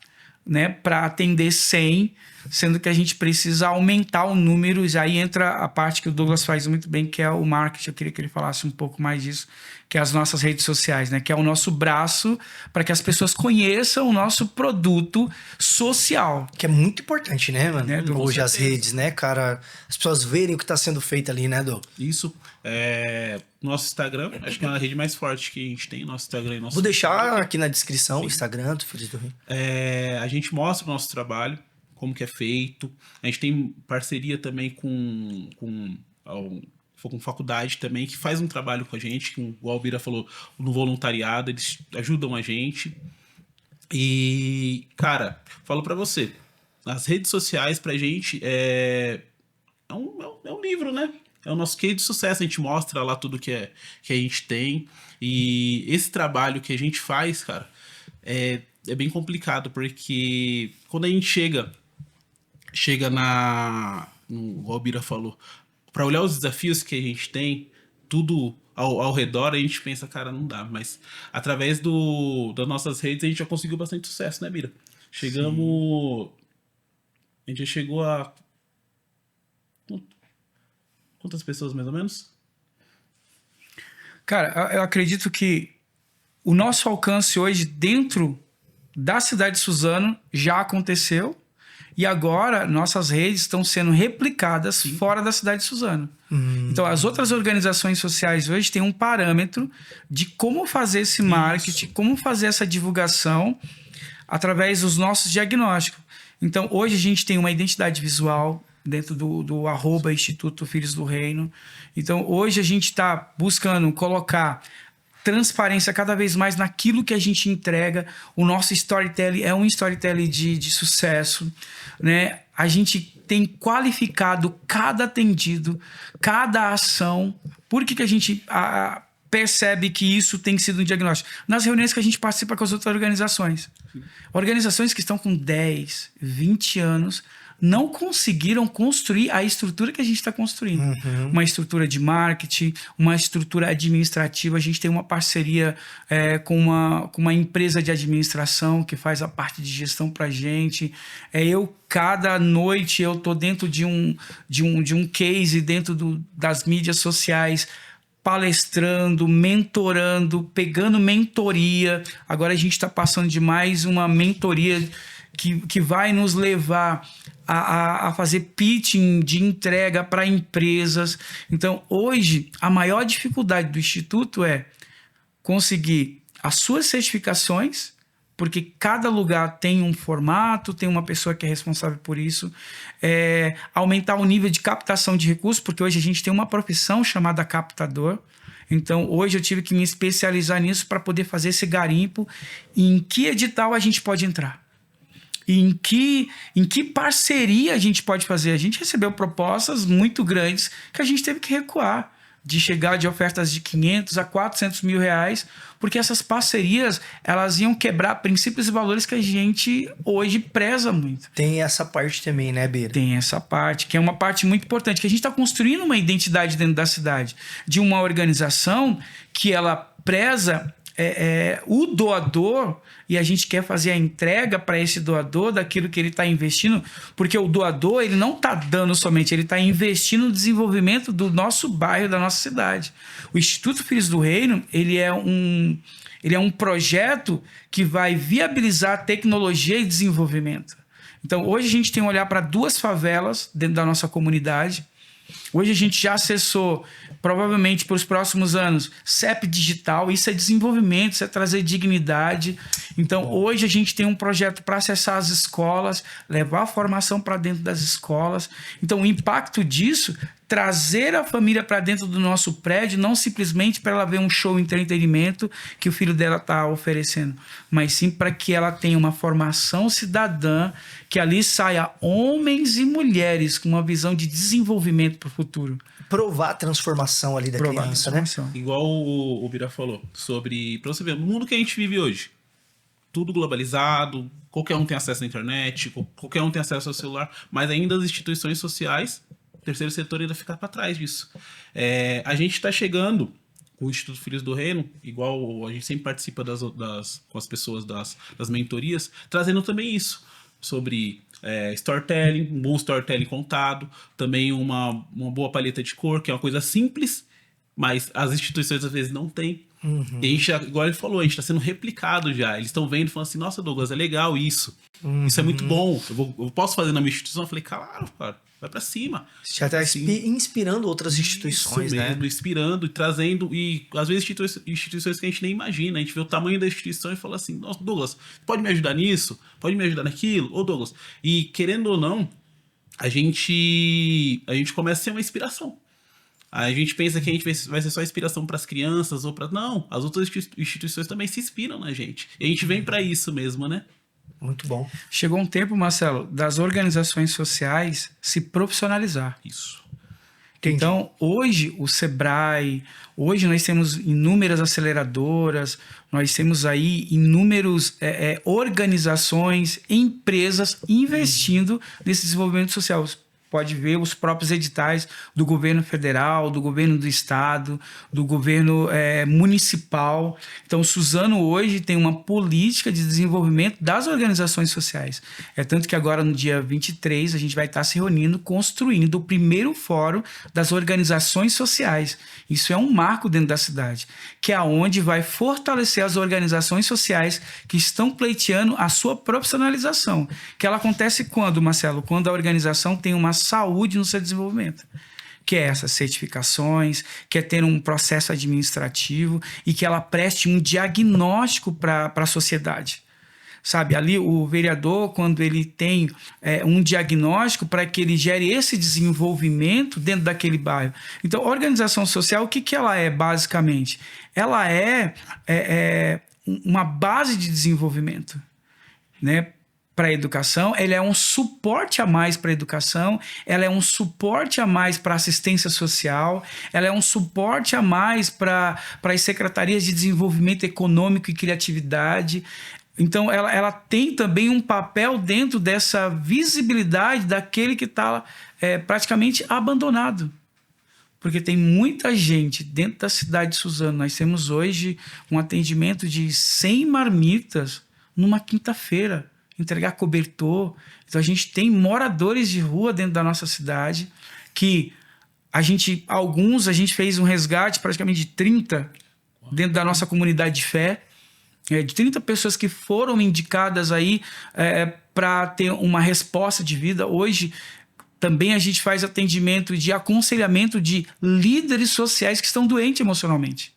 né, para atender 100 sendo que a gente precisa aumentar o número, e aí entra a parte que o Douglas faz muito bem, que é o marketing. Eu queria que ele falasse um pouco mais disso, que é as nossas redes sociais, né? Que é o nosso braço para que as pessoas conheçam o nosso produto social. Que é muito importante, né, mano? Né, Dô? Hoje as redes, né, cara? As pessoas verem o que tá sendo feito ali, né, Dô? Isso. Nosso Instagram, acho que é a rede mais forte que a gente tem, nosso Instagram e nosso... Vou deixar aqui na descrição o Instagram do Filhos do Reino. A gente mostra o nosso trabalho, como que é feito. A gente tem parceria também com faculdade também, que faz um trabalho com a gente, que o Albira falou, no voluntariado, eles ajudam a gente. E, cara, falo pra você, as redes sociais pra gente é um livro, né? É o nosso case de sucesso, a gente mostra lá tudo que a gente tem. E esse trabalho que a gente faz, cara, é bem complicado, porque quando a gente chega o Albira falou, para olhar os desafios que a gente tem, tudo ao redor, a gente pensa, cara, não dá. Mas através das nossas redes, a gente já conseguiu bastante sucesso, né, Bira? Chegamos... Sim. A gente já chegou a... Quantas pessoas, mais ou menos? Cara, eu acredito que o nosso alcance hoje dentro da cidade de Suzano já aconteceu e agora nossas redes estão sendo replicadas fora da cidade de Suzano. Então, as outras organizações sociais hoje têm um parâmetro de como fazer esse marketing, como fazer essa divulgação através dos nossos diagnósticos. Então, hoje a gente tem uma identidade visual dentro do @Instituto Filhos do Reino. Então, hoje a gente está buscando colocar transparência cada vez mais naquilo que a gente entrega. O nosso storytelling é um storytelling de sucesso, né? A gente tem qualificado cada atendido, cada ação. Por que a gente percebe que isso tem sido um diagnóstico? Nas reuniões que a gente participa com as outras organizações. Organizações que estão com 10, 20 anos não conseguiram construir a estrutura que a gente está construindo. Uma estrutura de marketing, uma estrutura administrativa. A gente tem uma parceria com uma empresa de administração que faz a parte de gestão para a gente. Cada noite eu estou dentro de um case dentro das mídias sociais, palestrando, mentorando, pegando mentoria. Agora a gente está passando de mais uma mentoria que vai nos levar a fazer pitching de entrega para empresas. Então, hoje, a maior dificuldade do Instituto é conseguir as suas certificações, porque cada lugar tem um formato, tem uma pessoa que é responsável por isso, aumentar o nível de captação de recursos, porque hoje a gente tem uma profissão chamada captador. Então, hoje eu tive que me especializar nisso para poder fazer esse garimpo. Em que edital a gente pode entrar? Em que parceria a gente pode fazer? A gente recebeu propostas muito grandes que a gente teve que recuar, de chegar de ofertas de 500 a 400 mil reais, porque essas parcerias elas iam quebrar princípios e valores que a gente hoje preza muito. Tem essa parte também, né, Beira? Tem essa parte, que é uma parte muito importante, que a gente está construindo uma identidade dentro da cidade, de uma organização que ela preza o doador, e a gente quer fazer a entrega para esse doador daquilo que ele está investindo, porque o doador ele não está dando somente, ele está investindo no desenvolvimento do nosso bairro, da nossa cidade. O Instituto Filhos do Reino ele é um projeto que vai viabilizar tecnologia e desenvolvimento. Então hoje a gente tem um olhar para 2 favelas dentro da nossa comunidade. Hoje a gente já acessou, provavelmente para os próximos anos, CEP digital. Isso é desenvolvimento, isso é trazer dignidade. Então, hoje a gente tem um projeto para acessar as escolas, levar a formação para dentro das escolas. Então, o impacto disso, trazer a família para dentro do nosso prédio, não simplesmente para ela ver um show entretenimento que o filho dela está oferecendo, mas sim para que ela tenha uma formação cidadã, que ali saia homens e mulheres com uma visão de desenvolvimento para o futuro. Provar a transformação ali da criança, né? Igual o Bira falou, sobre... Para você ver, no mundo que a gente vive hoje, tudo globalizado, qualquer um tem acesso à internet, qualquer um tem acesso ao celular, mas ainda as instituições sociais, o terceiro setor ainda fica para trás disso. A gente está chegando com o Instituto Filhos do Reino, igual a gente sempre participa com as pessoas das mentorias, trazendo também isso, sobre storytelling, um bom storytelling contado, também uma boa paleta de cor, que é uma coisa simples, mas as instituições às vezes não têm. E a gente, igual ele falou, a gente está sendo replicado já. Eles estão vendo e falando assim, nossa, Douglas, é legal isso. Isso é muito bom. Eu posso fazer na minha instituição? Eu falei, claro, cara, vai pra cima. Você já está inspirando outras instituições, isso né? mesmo, inspirando e trazendo, e às vezes instituições que a gente nem imagina. A gente vê o tamanho da instituição e fala assim, nossa, Douglas, pode me ajudar nisso? Pode me ajudar naquilo? Ô, Douglas. E querendo ou não, a gente começa a ser uma inspiração. A gente pensa que a gente vai ser só inspiração para as crianças ou para... Não, as outras instituições também se inspiram na gente. E a gente vem para isso mesmo, né? Muito bom. Chegou um tempo, Marcelo, das organizações sociais se profissionalizar. Isso. Entendi. Então, hoje, o Sebrae, hoje nós temos inúmeras aceleradoras, nós temos aí inúmeras organizações, empresas investindo nesse desenvolvimento social. Pode ver os próprios editais do governo federal, do governo do estado, do governo municipal. Então, Suzano hoje tem uma política de desenvolvimento das organizações sociais. É tanto que agora, no dia 23, a gente vai estar se reunindo, construindo o primeiro fórum das organizações sociais. Isso é um marco dentro da cidade, que é onde vai fortalecer as organizações sociais que estão pleiteando a sua profissionalização. Que ela acontece quando, Marcelo? Quando a organização tem uma saúde no seu desenvolvimento, que é essas certificações, que é ter um processo administrativo e que ela preste um diagnóstico para a sociedade. Sabe, ali o vereador, quando ele tem um diagnóstico para que ele gere esse desenvolvimento dentro daquele bairro. Então, a organização social, o que ela é basicamente? Ela é uma base de desenvolvimento, né? Para a educação, ela é um suporte a mais para a educação, ela é um suporte a mais para a assistência social, ela é um suporte a mais para as secretarias de desenvolvimento econômico e criatividade. Então, ela tem também um papel dentro dessa visibilidade daquele que está praticamente abandonado. Porque tem muita gente dentro da cidade de Suzano. Nós temos hoje um atendimento de 100 marmitas numa quinta-feira. Entregar cobertor. Então a gente tem moradores de rua dentro da nossa cidade que a gente fez um resgate praticamente de 30 dentro da nossa comunidade de fé, de 30 pessoas que foram indicadas aí para ter uma resposta de vida. Hoje também a gente faz atendimento de aconselhamento de líderes sociais que estão doentes emocionalmente.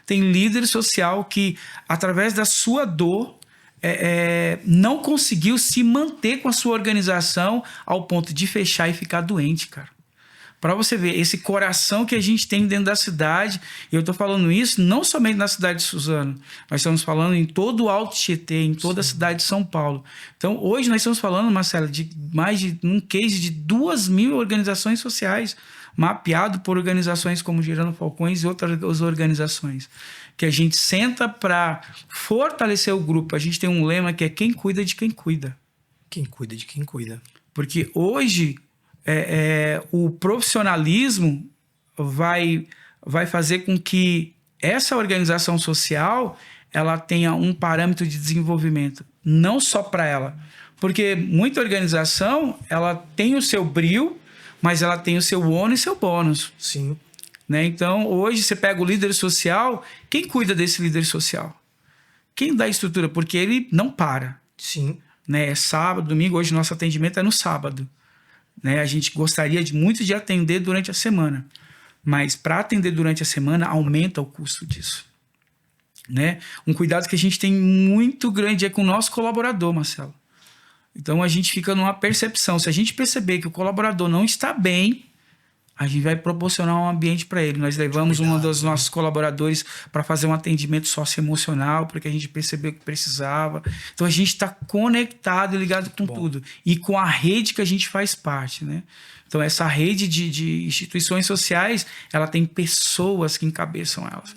Tem líder social que, através da sua dor, não conseguiu se manter com a sua organização ao ponto de fechar e ficar doente, cara. Para você ver esse coração que a gente tem dentro da cidade, e eu estou falando isso não somente na cidade de Suzano, nós estamos falando em todo o Alto Tietê, em toda a cidade de São Paulo. Então, hoje nós estamos falando, Marcelo, de um case de 2.000 organizações sociais, mapeado por organizações como Gerando Falcões e outras organizações, que a gente senta para fortalecer o grupo. A gente tem um lema que é quem cuida de quem cuida. Quem cuida de quem cuida. Porque hoje o profissionalismo vai fazer com que essa organização social ela tenha um parâmetro de desenvolvimento, não só para ela. Porque muita organização ela tem o seu brio, mas ela tem o seu ônus e seu bônus. Sim. Né? Então, hoje você pega o líder social, quem cuida desse líder social? Quem dá a estrutura? Porque ele não para. Sim. Né? É sábado, domingo, hoje nosso atendimento é no sábado. Né? A gente gostaria muito de atender durante a semana, mas para atender durante a semana aumenta o custo disso. Né? Um cuidado que a gente tem muito grande é com o nosso colaborador, Marcelo. Então a gente fica numa percepção, se a gente perceber que o colaborador não está bem, a gente vai proporcionar um ambiente para ele. Nós levamos um dos nossos colaboradores para fazer um atendimento socioemocional, porque a gente percebeu que precisava. Então a gente está conectado e ligado com tudo. E com a rede que a gente faz parte, né? Então essa rede de instituições sociais, ela tem pessoas que encabeçam elas.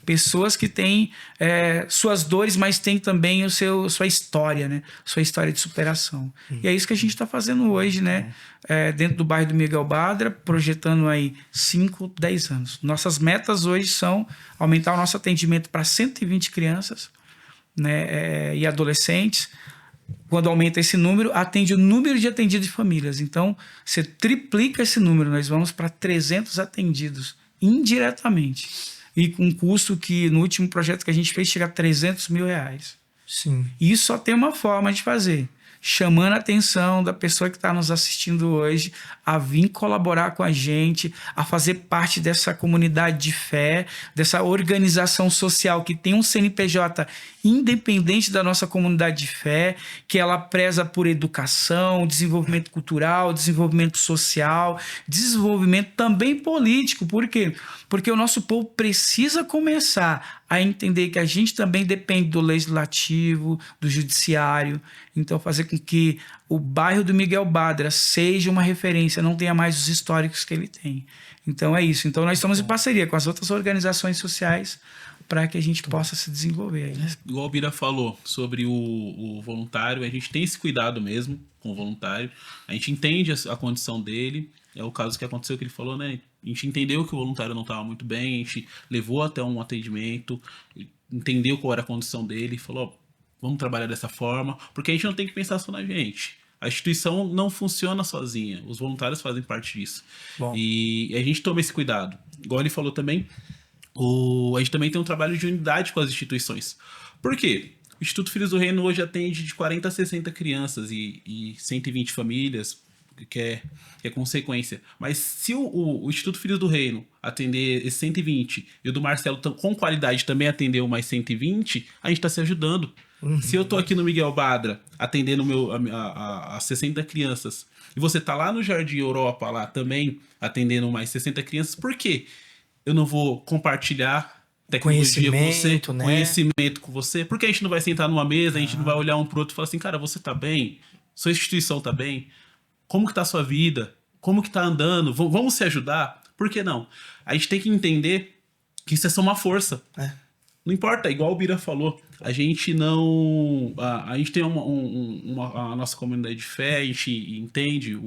Pessoas que têm suas dores, mas tem também sua história, né? Sua história de superação. E é isso que a gente está fazendo hoje, né? Dentro do bairro do Miguel Badra, projetando aí 5, 10 anos. Nossas metas hoje são aumentar o nosso atendimento para 120 crianças, né? E adolescentes, quando aumenta esse número, atende o número de atendidos de famílias. Então, você triplica esse número, nós vamos para 300 atendidos indiretamente. E com um custo que no último projeto que a gente fez chega a R$300 mil. Sim. E isso só tem uma forma de fazer, chamando a atenção da pessoa que está nos assistindo hoje a vir colaborar com a gente, a fazer parte dessa comunidade de fé, dessa organização social que tem um CNPJ independente da nossa comunidade de fé, que ela preza por educação, desenvolvimento cultural, desenvolvimento social, desenvolvimento também político. Por quê? Porque o nosso povo precisa começar a entender que a gente também depende do legislativo, do judiciário. Então, fazer com que o bairro do Miguel Badra seja uma referência, não tenha mais os históricos que ele tem. Então, é isso. Então, nós estamos em parceria com as outras organizações sociais para que a gente possa se desenvolver aí, né? Igual o Bira falou sobre o voluntário, a gente tem esse cuidado mesmo com o voluntário, a gente entende a condição dele, é o caso que aconteceu que ele falou, né? A gente entendeu que o voluntário não estava muito bem, a gente levou até um atendimento, entendeu qual era a condição dele, falou, vamos trabalhar dessa forma, porque a gente não tem que pensar só na gente. A instituição não funciona sozinha, os voluntários fazem parte disso. Bom. E a gente toma esse cuidado. Igual ele falou também, a gente também tem um trabalho de unidade com as instituições. Por quê? O Instituto Filhos do Reino hoje atende de 40 a 60 crianças e 120 famílias, que é consequência. Mas se o Instituto Filhos do Reino atender esses 120 e o do Marcelo com qualidade também atender mais 120, a gente está se ajudando. Se eu tô aqui no Miguel Badra atendendo as 60 crianças e você tá lá no Jardim Europa lá também atendendo mais 60 crianças, por quê? Eu não vou compartilhar tecnologia com você, né? conhecimento com você? Por que a gente não vai sentar numa mesa, a gente não vai olhar um pro outro e falar assim, cara, você tá bem? Sua instituição tá bem? Como que tá a sua vida? Como que tá andando? Vamos se ajudar? Por que não? A gente tem que entender que isso é só uma força. Não importa, igual o Bira falou, a gente não... A gente tem a nossa comunidade de fé, a gente entende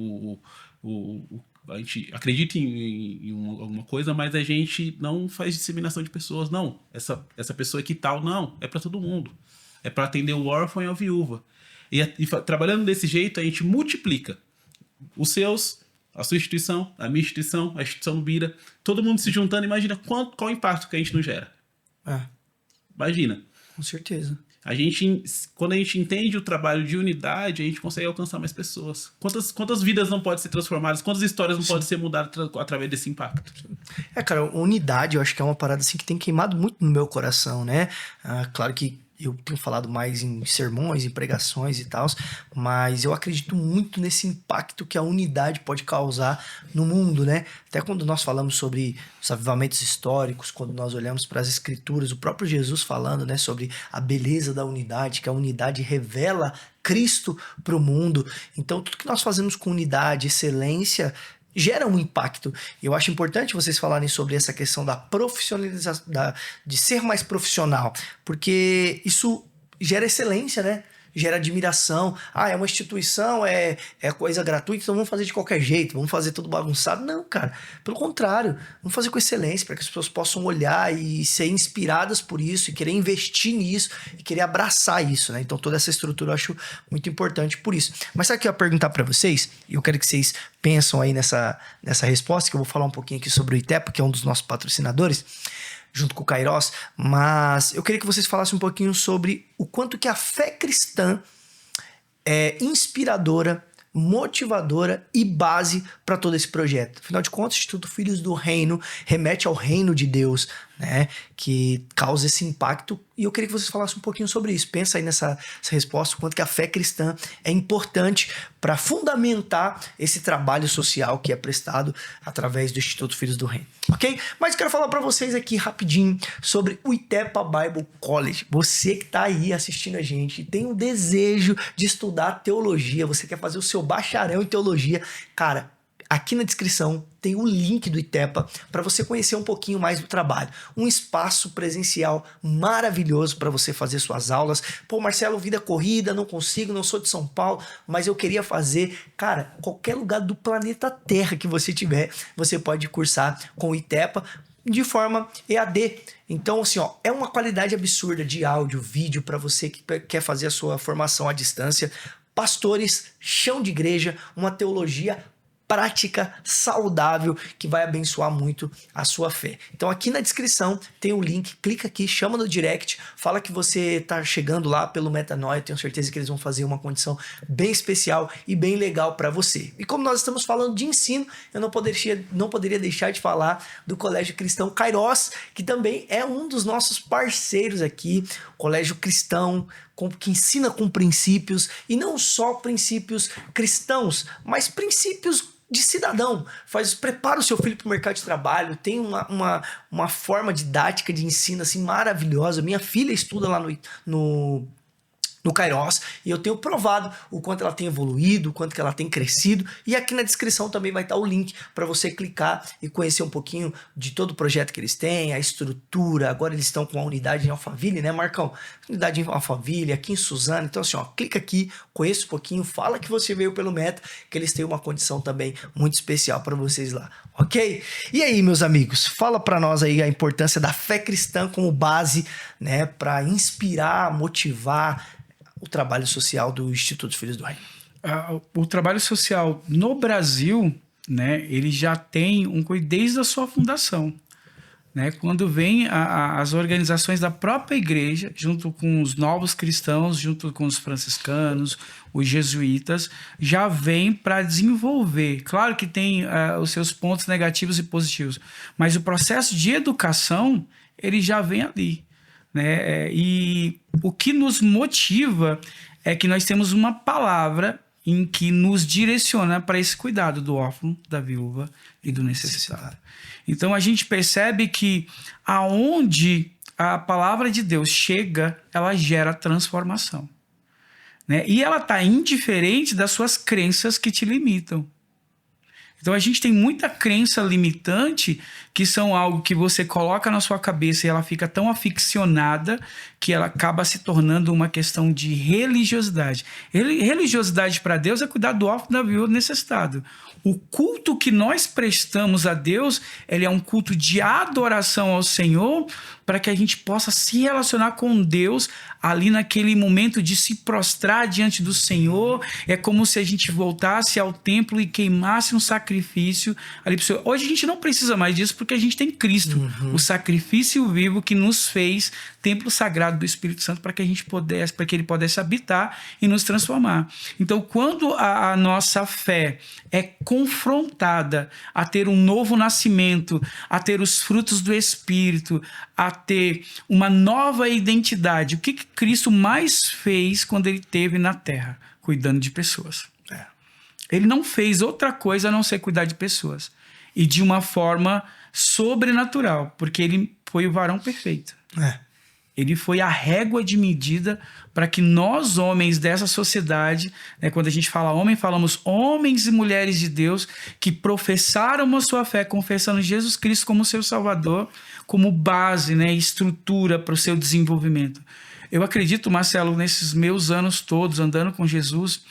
a gente acredita em alguma coisa, mas a gente não faz disseminação de pessoas, não. Essa pessoa é que tal, não. É para todo mundo. É para atender o órfão e a viúva. E trabalhando desse jeito, a gente multiplica os seus, a sua instituição, a minha instituição, a instituição do Bira, todo mundo se juntando. Imagina qual o impacto que a gente não gera. Imagina. Com certeza. Quando a gente entende o trabalho de unidade, a gente consegue alcançar mais pessoas. Quantas vidas não podem ser transformadas? Quantas histórias não podem ser mudadas através desse impacto? Cara, unidade eu acho que é uma parada assim que tem queimado muito no meu coração, né? Claro que eu tenho falado mais em sermões, em pregações e tal, mas eu acredito muito nesse impacto que a unidade pode causar no mundo, né? Até quando nós falamos sobre os avivamentos históricos, quando nós olhamos para as escrituras, o próprio Jesus falando, né, sobre a beleza da unidade, que a unidade revela Cristo para o mundo. Então, tudo que nós fazemos com unidade, excelência, gera um impacto. Eu acho importante vocês falarem sobre essa questão da profissionalização, de ser mais profissional, porque isso gera excelência, né? Gera admiração. É uma instituição, é coisa gratuita, então vamos fazer de qualquer jeito, vamos fazer tudo bagunçado. Não, cara. Pelo contrário, vamos fazer com excelência, para que as pessoas possam olhar e ser inspiradas por isso, e querer investir nisso, e querer abraçar isso, né? Então toda essa estrutura eu acho muito importante por isso. Mas sabe o que eu ia perguntar para vocês? E eu quero que vocês pensam aí nessa resposta, que eu vou falar um pouquinho aqui sobre o ITEPA, que é um dos nossos patrocinadores, junto com o Kairos, mas eu queria que vocês falassem um pouquinho sobre o quanto que a fé cristã é inspiradora, motivadora e base para todo esse projeto. Afinal de contas, o Instituto Filhos do Reino remete ao reino de Deus, né, que causa esse impacto, e eu queria que vocês falassem um pouquinho sobre isso. Pensa aí nessa resposta, o quanto que a fé cristã é importante para fundamentar esse trabalho social que é prestado através do Instituto Filhos do Reino, ok? Mas eu quero falar para vocês aqui rapidinho sobre o ITEPA Bible College. Você que está aí assistindo a gente e tem um desejo de estudar teologia, você quer fazer o seu bacharel em teologia, cara, aqui na descrição tem o link do ITEPA para você conhecer um pouquinho mais do trabalho. Um espaço presencial maravilhoso para você fazer suas aulas. Pô, Marcelo, vida corrida, não consigo, não sou de São Paulo, mas eu queria fazer. Cara, qualquer lugar do planeta Terra que você tiver, você pode cursar com o ITEPA. de forma EAD. Então, assim, ó, é uma qualidade absurda de áudio, vídeo para você que quer fazer a sua formação à distância. Pastores, chão de igreja, uma teologia prática, saudável, que vai abençoar muito a sua fé. Então aqui na descrição tem um link, clica aqui, chama no direct, fala que você tá chegando lá pelo Metanoia, tenho certeza que eles vão fazer uma condição bem especial e bem legal para você. E como nós estamos falando de ensino, eu não poderia deixar de falar do Colégio Cristão Kairos, que também é um dos nossos parceiros aqui, colégio cristão, que ensina com princípios, e não só princípios cristãos, mas princípios de cidadão. Prepara o seu filho para o mercado de trabalho, tem uma forma didática de ensino assim maravilhosa. Minha filha estuda lá no Kairos, e eu tenho provado o quanto ela tem evoluído, o quanto que ela tem crescido, e aqui na descrição também vai estar o link para você clicar e conhecer um pouquinho de todo o projeto que eles têm, a estrutura. Agora eles estão com a unidade em Alphaville, né, Marcão? Unidade em Alphaville, aqui em Suzano. Então assim, ó, clica aqui, conheça um pouquinho, fala que você veio pelo Meta, que eles têm uma condição também muito especial para vocês lá, ok? E aí, meus amigos, fala para nós aí a importância da fé cristã como base, né, para inspirar, motivar o trabalho social do Instituto Filhos do Reino. O trabalho social no Brasil, né, ele já tem desde a sua fundação. Né? Quando vem as organizações da própria igreja, junto com os novos cristãos, junto com os franciscanos, os jesuítas, já vem para desenvolver. Claro que tem os seus pontos negativos e positivos, mas o processo de educação, ele já vem ali. Né? E o que nos motiva é que nós temos uma palavra em que nos direciona para esse cuidado do órfão, da viúva e do necessitado. Então a gente percebe que aonde a palavra de Deus chega, ela gera transformação. Né? E ela está indiferente das suas crenças que te limitam. Então a gente tem muita crença limitante que são algo que você coloca na sua cabeça e ela fica tão aficionada que ela acaba se tornando uma questão de religiosidade. Religiosidade para Deus é cuidar do órfão, da viúva, do necessitado. O culto que nós prestamos a Deus, ele é um culto de adoração ao Senhor, para que a gente possa se relacionar com Deus ali naquele momento de se prostrar diante do Senhor. É como se a gente voltasse ao templo e queimasse um sacrifício ali pro Senhor. Hoje a gente não precisa mais disso porque a gente tem Cristo, o sacrifício vivo que nos fez templo sagrado do Espírito Santo para que ele pudesse habitar e nos transformar. Então, quando a nossa fé é confrontada a ter um novo nascimento, a ter os frutos do Espírito, a ter uma nova identidade, o que Cristo mais fez quando ele esteve na terra? Cuidando de pessoas. Ele não fez outra coisa a não ser cuidar de pessoas. E de uma forma sobrenatural, porque ele foi o varão perfeito. Ele foi a régua de medida para que nós, homens dessa sociedade, né, quando a gente fala homem, falamos homens e mulheres de Deus que professaram a sua fé, confessando Jesus Cristo como seu Salvador, como base, né, estrutura para o seu desenvolvimento. Eu acredito, Marcelo, nesses meus anos todos andando com Jesus,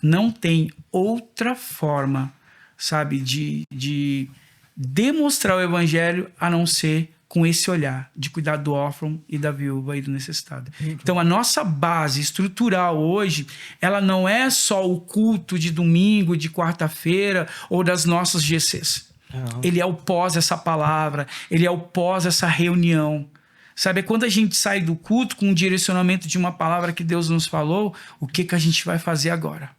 não tem outra forma, sabe, de demonstrar o evangelho a não ser com esse olhar de cuidar do órfão e da viúva e do necessitado. Então, a nossa base estrutural hoje, ela não é só o culto de domingo, de quarta-feira ou das nossas GCs. Ele é o pós essa palavra, ele é o pós essa reunião. Sabe, quando a gente sai do culto com um direcionamento de uma palavra que Deus nos falou, o que a gente vai fazer agora?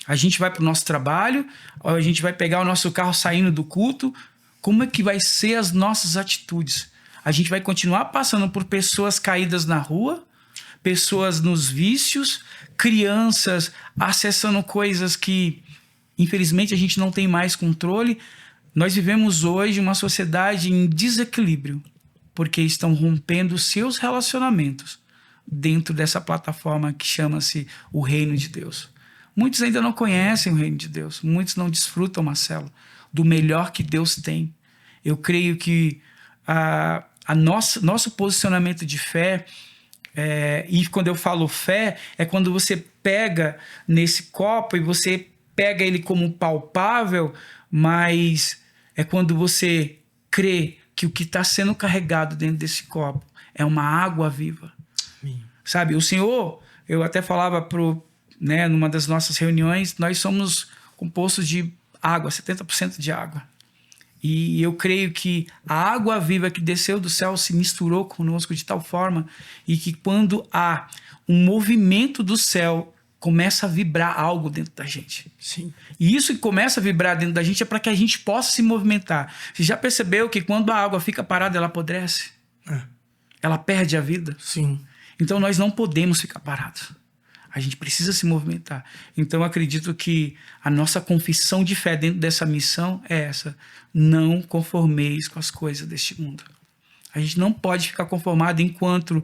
A gente vai para o nosso trabalho, ou a gente vai pegar o nosso carro saindo do culto? Como é que vai ser as nossas atitudes? A gente vai continuar passando por pessoas caídas na rua, pessoas nos vícios, crianças acessando coisas que, infelizmente, a gente não tem mais controle. Nós vivemos hoje uma sociedade em desequilíbrio, porque estão rompendo seus relacionamentos dentro dessa plataforma que chama-se o Reino de Deus. Muitos ainda não conhecem o Reino de Deus, muitos não desfrutam, Marcelo, do melhor que Deus tem. Eu creio que nosso posicionamento de fé, e quando eu falo fé, é quando você pega nesse copo e você pega ele como palpável, mas é quando você crer que o que está sendo carregado dentro desse copo é uma água viva. Amém. Sabe, o Senhor, eu até falava numa das nossas reuniões, nós somos compostos de água, 70% de água. E eu creio que a água viva que desceu do céu se misturou conosco de tal forma e que quando há um movimento do céu, começa a vibrar algo dentro da gente. Sim. E isso que começa a vibrar dentro da gente é para que a gente possa se movimentar. Você já percebeu que quando a água fica parada, ela apodrece? Ela perde a vida? Sim. Então nós não podemos ficar parados. A gente precisa se movimentar. Então eu acredito que a nossa confissão de fé dentro dessa missão é essa: não conformeis com as coisas deste mundo. A gente não pode ficar conformado enquanto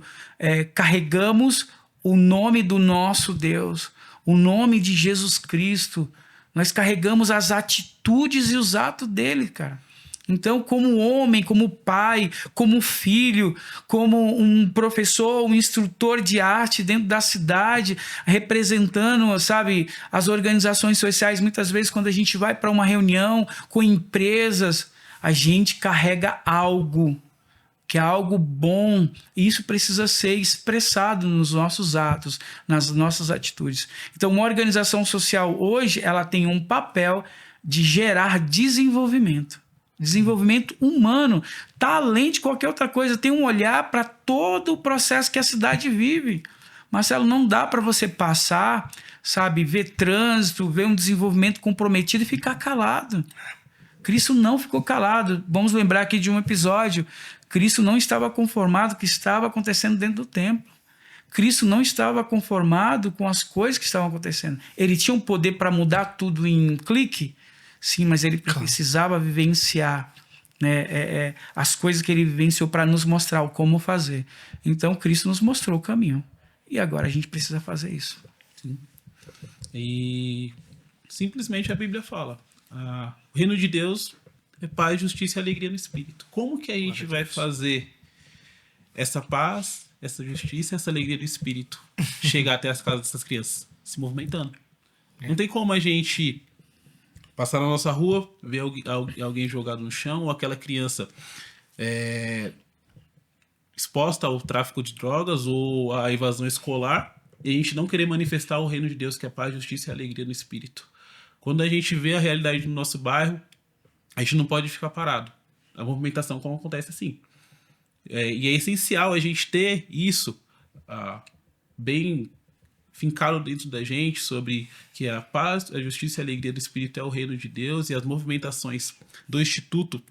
carregamos o nome do nosso Deus, o nome de Jesus Cristo. Nós carregamos as atitudes e os atos dele, cara. Então, como homem, como pai, como filho, como um professor, um instrutor de arte dentro da cidade, representando, sabe, as organizações sociais, muitas vezes quando a gente vai para uma reunião com empresas, a gente carrega algo, que é algo bom, e isso precisa ser expressado nos nossos atos, nas nossas atitudes. Então, uma organização social hoje, ela tem um papel de gerar desenvolvimento humano, tá além de qualquer outra coisa, tem um olhar para todo o processo que a cidade vive. Marcelo, não dá para você passar, sabe, ver trânsito, ver um desenvolvimento comprometido e ficar calado. Cristo não ficou calado. Vamos lembrar aqui de um episódio. Cristo não estava conformado com o que estava acontecendo dentro do templo. Cristo não estava conformado com as coisas que estavam acontecendo. Ele tinha um poder para mudar tudo em um clique. Sim, mas ele precisava vivenciar, né, as coisas que ele vivenciou para nos mostrar o como fazer. Então, Cristo nos mostrou o caminho. E agora a gente precisa fazer isso. Sim. E simplesmente a Bíblia fala: o reino de Deus é paz, justiça e alegria no Espírito. Como que a gente vai fazer essa paz, essa justiça, essa alegria no Espírito chegar até as casas dessas crianças? Se movimentando. Não tem como a gente passar na nossa rua, ver alguém jogado no chão, ou aquela criança exposta ao tráfico de drogas ou à evasão escolar, e a gente não querer manifestar o reino de Deus, que é paz, justiça e alegria no Espírito. Quando a gente vê a realidade do nosso bairro, a gente não pode ficar parado. A movimentação como acontece assim. E é essencial a gente ter isso bem fincado dentro da gente, sobre que a paz, a justiça e a alegria do Espírito é o reino de Deus, e as movimentações do Instituto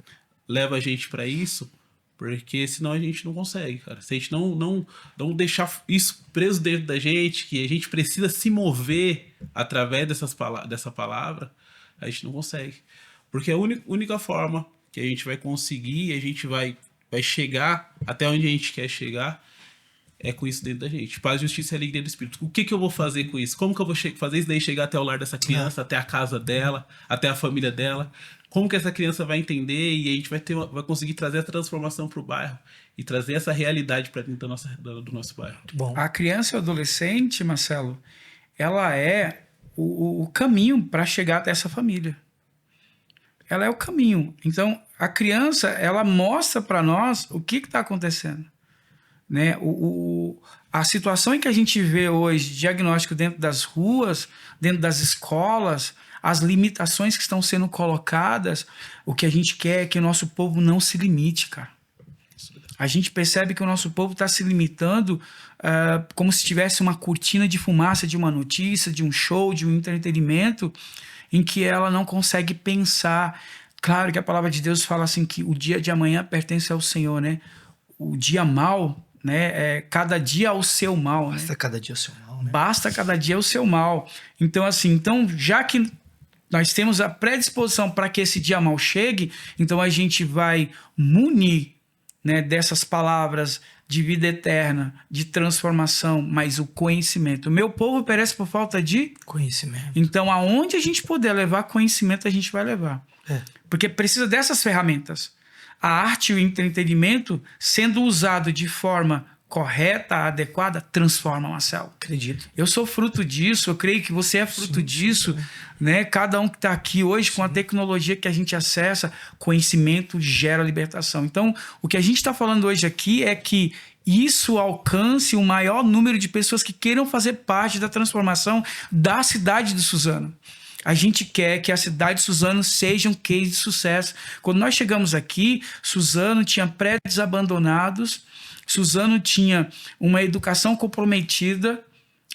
levam a gente para isso, porque senão a gente não consegue, cara. Se a gente não deixar isso preso dentro da gente, que a gente precisa se mover através dessa palavra, a gente não consegue. Porque a única forma que a gente vai conseguir, a gente vai chegar até onde a gente quer chegar, é com isso dentro da gente. Paz, justiça e alegria do Espírito. O que eu vou fazer com isso? Como que eu vou fazer isso daí chegar até o lar dessa criança, até a casa dela, até a família dela? Como que essa criança vai entender e a gente vai conseguir trazer a transformação para o bairro e trazer essa realidade para dentro do nosso bairro? Bom. A criança e o adolescente, Marcelo, ela é o caminho para chegar até essa família. Ela é o caminho. Então, a criança, ela mostra para nós o que está acontecendo. Né? A situação em que a gente vê hoje, diagnóstico dentro das ruas, dentro das escolas, as limitações que estão sendo colocadas, o que a gente quer é que o nosso povo não se limite, cara. A gente percebe que o nosso povo está se limitando como se tivesse uma cortina de fumaça de uma notícia, de um show, de um entretenimento, em que ela não consegue pensar. Claro que a palavra de Deus fala assim que o dia de amanhã pertence ao Senhor, né? O dia mal, né? Cada dia ao seu mal. Basta, né? Cada dia o seu mal, né? Basta cada dia o seu mal. Então, assim, já que nós temos a predisposição para que esse dia mal chegue, então a gente vai munir, né, dessas palavras de vida eterna, de transformação, mas o conhecimento. O meu povo perece por falta de conhecimento. Então, aonde a gente puder levar conhecimento, a gente vai levar. Porque precisa dessas ferramentas. A arte e o entretenimento sendo usado de forma correta, adequada, transforma, Marcelo. Acredito. Eu sou fruto disso, eu creio que você é fruto disso, né? Cada um que está aqui hoje, com a tecnologia que a gente acessa, conhecimento gera libertação. Então, o que a gente está falando hoje aqui é que isso alcance o maior número de pessoas que queiram fazer parte da transformação da cidade de Suzano. A gente quer que a cidade de Suzano seja um case de sucesso. Quando nós chegamos aqui, Suzano tinha prédios abandonados, Suzano tinha uma educação comprometida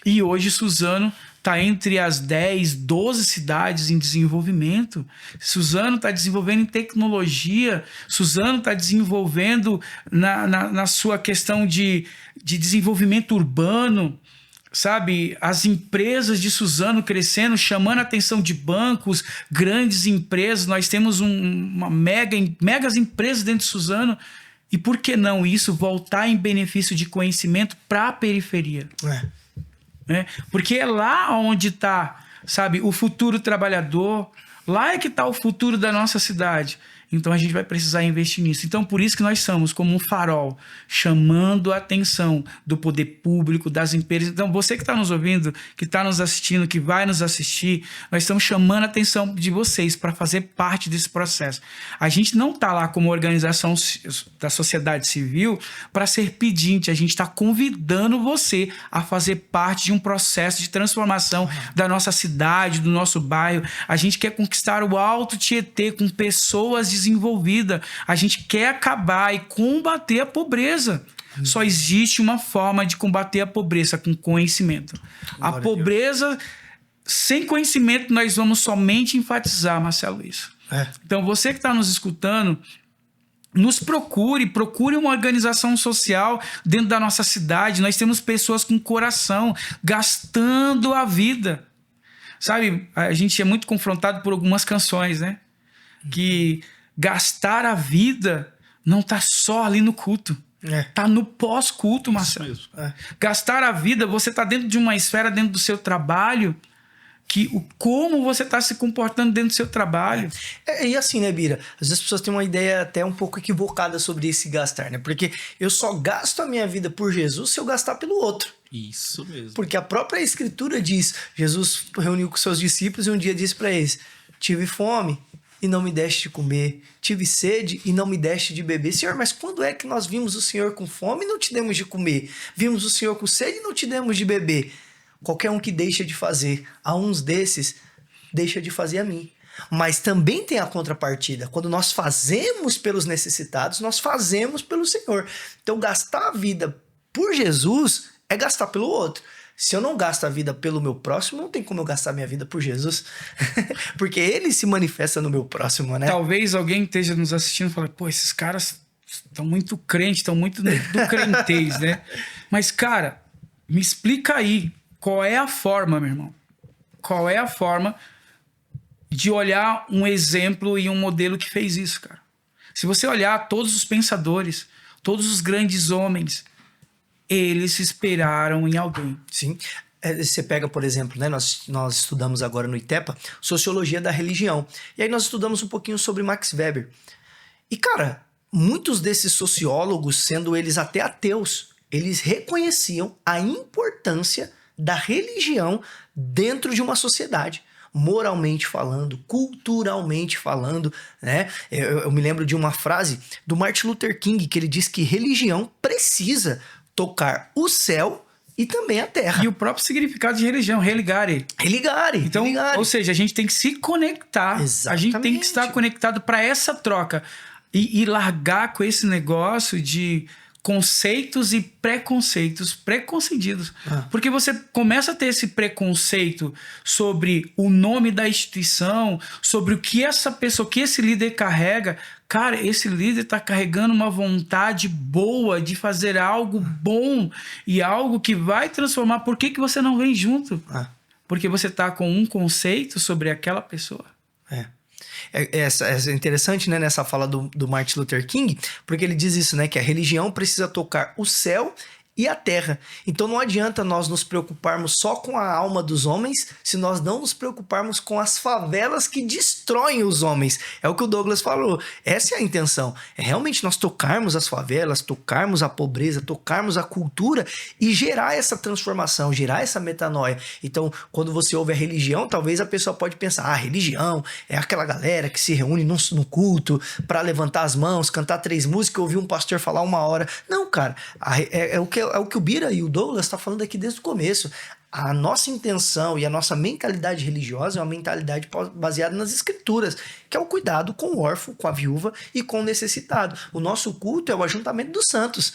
e hoje Suzano está entre as 10, 12 cidades em desenvolvimento. Suzano está desenvolvendo em tecnologia, Suzano está desenvolvendo na sua questão de desenvolvimento urbano, sabe? As empresas de Suzano crescendo, chamando a atenção de bancos, grandes empresas. Nós temos uma megas empresas dentro de Suzano. E por que não isso voltar em benefício de conhecimento para a periferia? Né? Porque é lá onde está, sabe, o futuro trabalhador. Lá é que está o futuro da nossa cidade. Então a gente vai precisar investir nisso. Então por isso que nós somos como um farol, chamando a atenção do poder público, das empresas. Então você que está nos ouvindo, que está nos assistindo, que vai nos assistir, nós estamos chamando a atenção de vocês para fazer parte desse processo. A gente não está lá como organização da sociedade civil para ser pedinte, a gente está convidando você a fazer parte de um processo de transformação da nossa cidade, do nosso bairro. A gente quer conquistar o Alto Tietê com pessoas desenvolvida. A gente quer acabar e combater a pobreza. Só existe uma forma de combater a pobreza, com conhecimento. A pobreza, sem conhecimento, nós vamos somente enfatizar, Marcelo, isso. Então, você que está nos escutando, nos procure uma organização social dentro da nossa cidade. Nós temos pessoas com coração, gastando a vida. Sabe, a gente é muito confrontado por algumas canções, né? Que gastar a vida não tá só ali no culto. Tá no pós-culto, Marcelo. Gastar a vida, você tá dentro de uma esfera, dentro do seu trabalho, como você tá se comportando dentro do seu trabalho. E assim, né, Bira? Às vezes as pessoas têm uma ideia até um pouco equivocada sobre esse gastar, né? Porque eu só gasto a minha vida por Jesus se eu gastar pelo outro. Isso mesmo. Porque a própria Escritura diz, Jesus reuniu com seus discípulos e um dia disse para eles, tive fome e não me deste de comer, tive sede e não me deste de beber. Senhor, mas quando é que nós vimos o Senhor com fome e não te demos de comer? Vimos o Senhor com sede e não te demos de beber? Qualquer um que deixa de fazer a uns desses, deixa de fazer a mim. Mas também tem a contrapartida. Quando nós fazemos pelos necessitados, nós fazemos pelo Senhor. Então gastar a vida por Jesus é gastar pelo outro. Se eu não gasto a vida pelo meu próximo, não tem como eu gastar minha vida por Jesus. Porque ele se manifesta no meu próximo, né? Talvez alguém esteja nos assistindo e fale, pô, esses caras estão muito crentes, estão muito do crentez, né? Mas, cara, me explica aí, qual é a forma, meu irmão? Qual é a forma de olhar um exemplo e um modelo que fez isso, cara? Se você olhar todos os pensadores, todos os grandes homens, eles se esperaram em alguém. Sim. Você pega, por exemplo, né, nós estudamos agora no ITEPA Sociologia da Religião. E aí nós estudamos um pouquinho sobre Max Weber. E, cara, muitos desses sociólogos, sendo eles até ateus, eles reconheciam a importância da religião dentro de uma sociedade. Moralmente falando, culturalmente falando, né? Eu me lembro de uma frase do Martin Luther King, que ele diz que religião precisa tocar o céu e também a terra. E o próprio significado de religião, religare. Então, ou seja, a gente tem que se conectar. Exatamente. A gente tem que estar conectado para essa troca. E largar com esse negócio de conceitos e preconceitos preconcebidos. Porque você começa a ter esse preconceito sobre o nome da instituição, sobre o que essa pessoa, o que esse líder carrega. Cara, esse líder está carregando uma vontade boa de fazer algo bom e algo que vai transformar. Por que você não vem junto? Porque você está com um conceito sobre aquela pessoa. É interessante, né, nessa fala do Martin Luther King, porque ele diz isso, né, que a religião precisa tocar o céu e a terra. Então não adianta nós nos preocuparmos só com a alma dos homens se nós não nos preocuparmos com as favelas que destroem os homens. É o que o Douglas falou. Essa é a intenção. É realmente nós tocarmos as favelas, tocarmos a pobreza, tocarmos a cultura e gerar essa transformação, gerar essa metanoia. Então, quando você ouve a religião, talvez a pessoa pode pensar, a religião é aquela galera que se reúne no culto para levantar as mãos, cantar 3 músicas, ouvir um pastor falar 1 hora. Não, cara. É o que o Bira e o Douglas estão falando aqui desde o começo. A nossa intenção e a nossa mentalidade religiosa é uma mentalidade baseada nas escrituras, que é o cuidado com o órfão, com a viúva e com o necessitado. O nosso culto é o ajuntamento dos santos.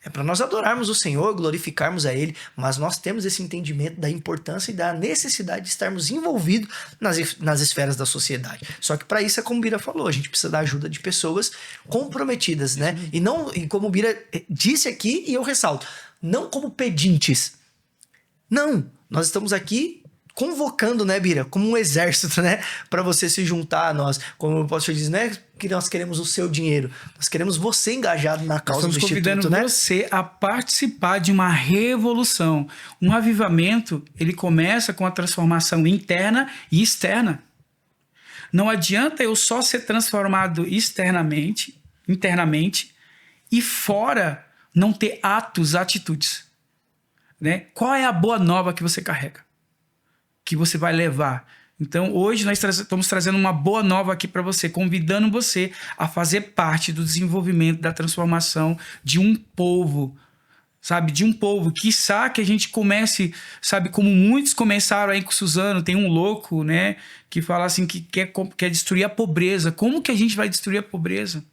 É para nós adorarmos o Senhor, glorificarmos a Ele, mas nós temos esse entendimento da importância e da necessidade de estarmos envolvidos nas esferas da sociedade. Só que para isso é como o Bira falou, a gente precisa da ajuda de pessoas comprometidas, né? E como o Bira disse aqui, e eu ressalto, não como pedintes. Não, nós estamos aqui convocando, né, Bira, como um exército, né, para você se juntar a nós. Como o pastor diz, né, que nós queremos o seu dinheiro, nós queremos você engajado na causa do Instituto, né? Estamos convidando você a participar de uma revolução. Um avivamento, ele começa com a transformação interna e externa. Não adianta eu só ser transformado internamente, e fora não ter atitudes. Né? Qual é a boa nova que você carrega? Que você vai levar? Então, hoje nós estamos trazendo uma boa nova aqui para você, convidando você a fazer parte do desenvolvimento, da transformação de um povo, sabe? De um povo, quiçá que a gente comece, sabe? Como muitos começaram aí com o Suzano, tem um louco, né? Que fala assim, que quer destruir a pobreza. Como que a gente vai destruir a pobreza?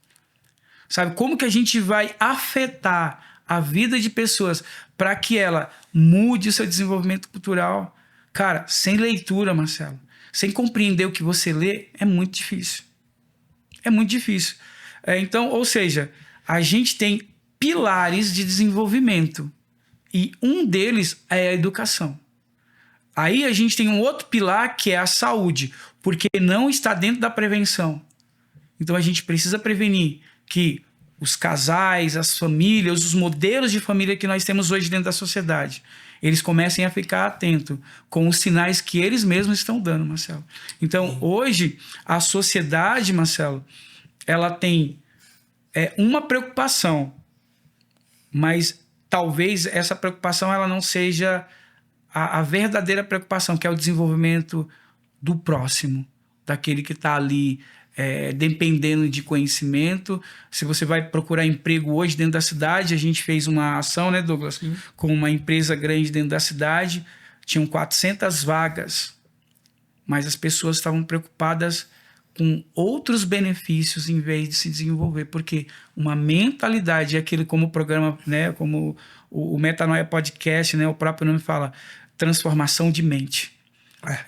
Sabe? Como que a gente vai afetar a vida de pessoas para que ela mude o seu desenvolvimento cultural? Cara, sem leitura, Marcelo, sem compreender o que você lê, é muito difícil. É muito difícil. Então, ou seja, a gente tem pilares de desenvolvimento e um deles é a educação. Aí a gente tem um outro pilar que é a saúde, porque não está dentro da prevenção. Então a gente precisa prevenir que os casais, as famílias, os modelos de família que nós temos hoje dentro da sociedade, eles comecem a ficar atentos com os sinais que eles mesmos estão dando, Marcelo. Então, hoje, a sociedade, Marcelo, ela tem uma preocupação, mas talvez essa preocupação ela não seja a verdadeira preocupação, que é o desenvolvimento do próximo, daquele que está ali dependendo de conhecimento. Se você vai procurar emprego hoje dentro da cidade, a gente fez uma ação, né, Douglas? Sim. Com uma empresa grande dentro da cidade, tinham 400 vagas, mas as pessoas estavam preocupadas com outros benefícios em vez de se desenvolver, porque uma mentalidade, aquilo como o programa, né, como o Metanoia Podcast, né, o próprio nome fala, transformação de mente.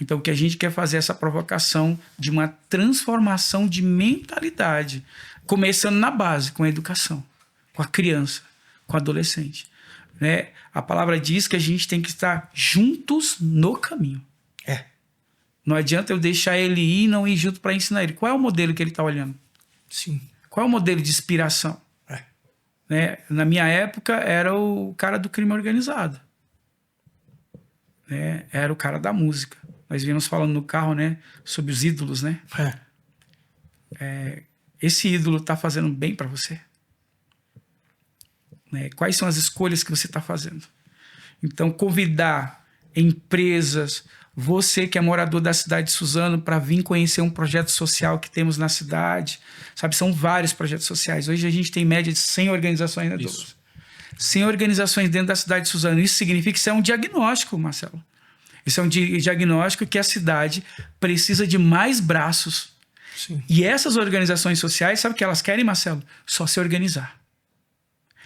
Então, o que a gente quer fazer é essa provocação de uma transformação de mentalidade, começando na base, com a educação, com a criança, com o adolescente. Né? A palavra diz que a gente tem que estar juntos no caminho. Não adianta eu deixar ele ir e não ir junto para ensinar ele. Qual é o modelo que ele está olhando? Sim. Qual é o modelo de inspiração? Né? Na minha época, era o cara do crime organizado. Né? Era o cara da música. Nós vínhamos falando no carro, né, sobre os ídolos, né? Esse ídolo está fazendo bem para você? Né? Quais são as escolhas que você está fazendo? Então, convidar empresas, você que é morador da cidade de Suzano, para vir conhecer um projeto social que temos na cidade. Sabe, são vários projetos sociais. Hoje a gente tem média de 100 organizações, né, Douglas? Isso. 100 organizações dentro da cidade de Suzano. Isso significa que isso é um diagnóstico, Marcelo. Isso é um diagnóstico que a cidade precisa de mais braços. Sim. E essas organizações sociais, sabe o que elas querem, Marcelo? Só se organizar.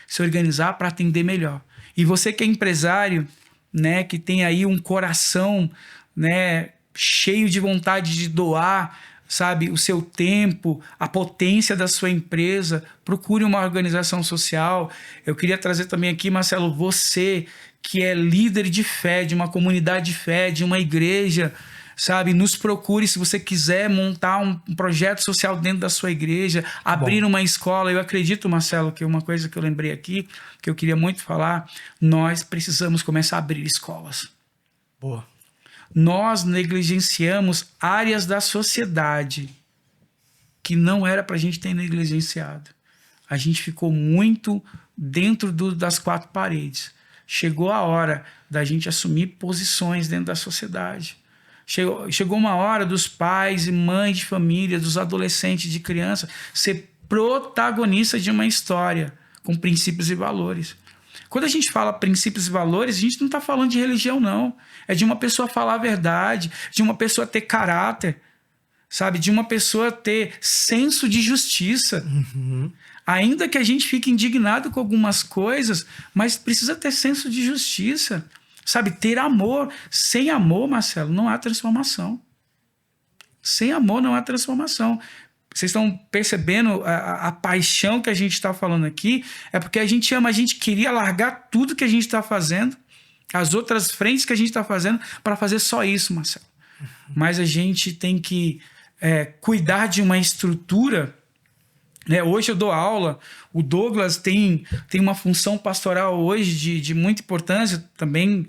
Se organizar para atender melhor. E você que é empresário, né, que tem aí um coração, né, cheio de vontade de doar, sabe, o seu tempo, a potência da sua empresa, procure uma organização social. Eu queria trazer também aqui, Marcelo, você que é líder de fé, de uma comunidade de fé, de uma igreja, sabe? Nos procure se você quiser montar um projeto social dentro da sua igreja, abrir uma escola. Eu acredito, Marcelo, que uma coisa que eu lembrei aqui, que eu queria muito falar, nós precisamos começar a abrir escolas. Boa. Nós negligenciamos áreas da sociedade que não era para a gente ter negligenciado. A gente ficou muito dentro das quatro paredes. Chegou a hora da gente assumir posições dentro da sociedade. Chegou uma hora dos pais e mães de família, dos adolescentes, de criança, ser protagonista de uma história com princípios e valores. Quando a gente fala princípios e valores, a gente não está falando de religião, não. É de uma pessoa falar a verdade, de uma pessoa ter caráter, sabe? De uma pessoa ter senso de justiça. Uhum. Ainda que a gente fique indignado com algumas coisas, mas precisa ter senso de justiça. Sabe, ter amor. Sem amor, Marcelo, não há transformação. Sem amor não há transformação. Vocês estão percebendo a paixão que a gente está falando aqui? É porque a gente ama, a gente queria largar tudo que a gente está fazendo, as outras frentes que a gente está fazendo, para fazer só isso, Marcelo. Mas a gente tem que cuidar de uma estrutura. Hoje eu dou aula, o Douglas tem uma função pastoral hoje de muita importância também,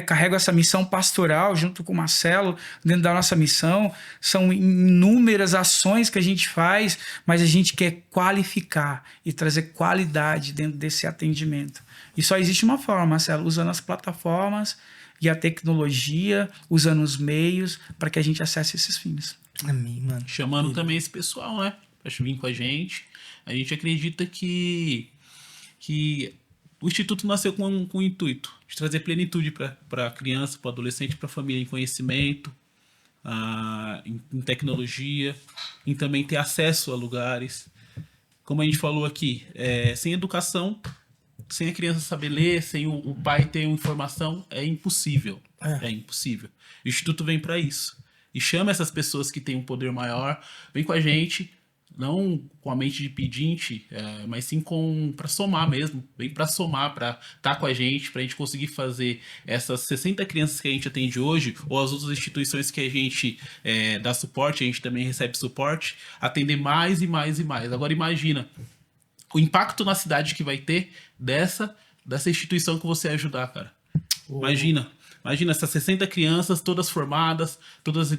carrego essa missão pastoral junto com o Marcelo dentro da nossa missão. São inúmeras ações que a gente faz, mas a gente quer qualificar e trazer qualidade dentro desse atendimento. E só existe uma forma, Marcelo, usando as plataformas e a tecnologia, usando os meios para que a gente acesse esses fins. Amém, mano. Chamando também esse pessoal, né? Para vir com a gente. A gente acredita que o Instituto nasceu com o intuito de trazer plenitude para a criança, para o adolescente, para a família em conhecimento, em tecnologia, em também ter acesso a lugares. Como a gente falou aqui, sem educação, sem a criança saber ler, sem o pai ter informação, é impossível. É impossível. O Instituto vem para isso. E chama essas pessoas que têm um poder maior, vem com a gente, não com a mente de pedinte, mas sim para somar mesmo. Vem para somar, para estar com a gente conseguir fazer essas 60 crianças que a gente atende hoje, ou as outras instituições que a gente dá suporte, a gente também recebe suporte, atender mais e mais e mais. Agora imagina o impacto na cidade que vai ter dessa instituição que você ajudar, cara. Imagina essas 60 crianças, todas formadas, todas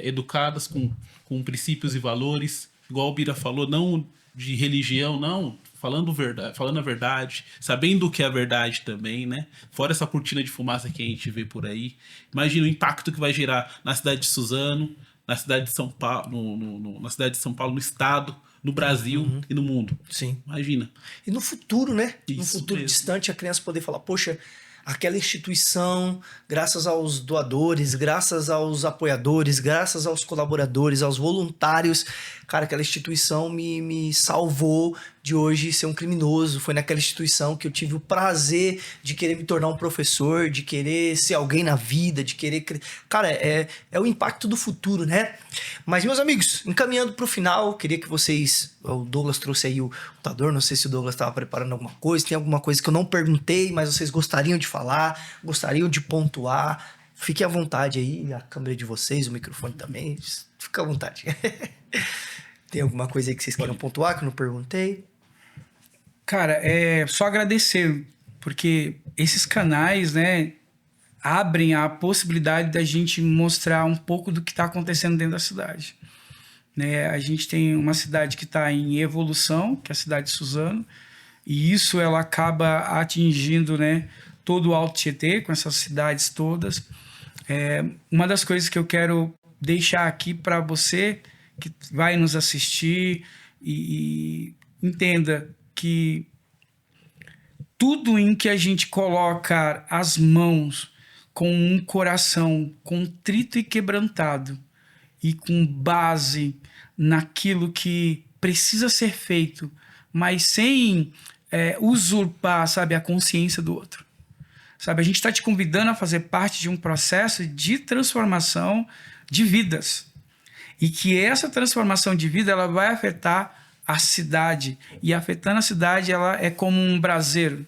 educadas com princípios e valores, igual o Bira falou, não de religião, não, falando a verdade, sabendo o que é a verdade também, né? Fora essa cortina de fumaça que a gente vê por aí. Imagina o impacto que vai gerar na cidade de Suzano, na cidade de São Paulo, na cidade de São Paulo, no estado, no Brasil e no mundo. Sim. Imagina. E no futuro, né? Isso no futuro mesmo. distante, a criança poder falar, poxa, aquela instituição, graças aos doadores, graças aos apoiadores, graças aos colaboradores, aos voluntários, cara, aquela instituição me salvou de hoje ser um criminoso. Foi naquela instituição que eu tive o prazer de querer me tornar um professor, de querer ser alguém na vida, de querer... Cara, é o impacto do futuro, né? Mas, meus amigos, encaminhando pro final, queria que vocês... O Douglas trouxe aí o computador, não sei se o Douglas estava preparando alguma coisa, tem alguma coisa que eu não perguntei, mas vocês gostariam de falar, gostariam de pontuar. Fiquem à vontade aí, a câmera de vocês, o microfone também, fica à vontade. Tem alguma coisa aí que vocês queiram pontuar que eu não perguntei? Cara, só agradecer, porque esses canais, né, abrem a possibilidade da gente mostrar um pouco do que está acontecendo dentro da cidade. Né? A gente tem uma cidade que está em evolução, que é a cidade de Suzano, e isso ela acaba atingindo, né, todo o Alto Tietê, com essas cidades todas. Uma das coisas que eu quero deixar aqui para você que vai nos assistir e entenda que tudo em que a gente coloca as mãos com um coração contrito e quebrantado e com base naquilo que precisa ser feito, mas sem usurpar, sabe, a consciência do outro. Sabe, a gente está te convidando a fazer parte de um processo de transformação de vidas. E que essa transformação de vida ela vai afetar a cidade. E afetando a cidade, ela é como um braseiro.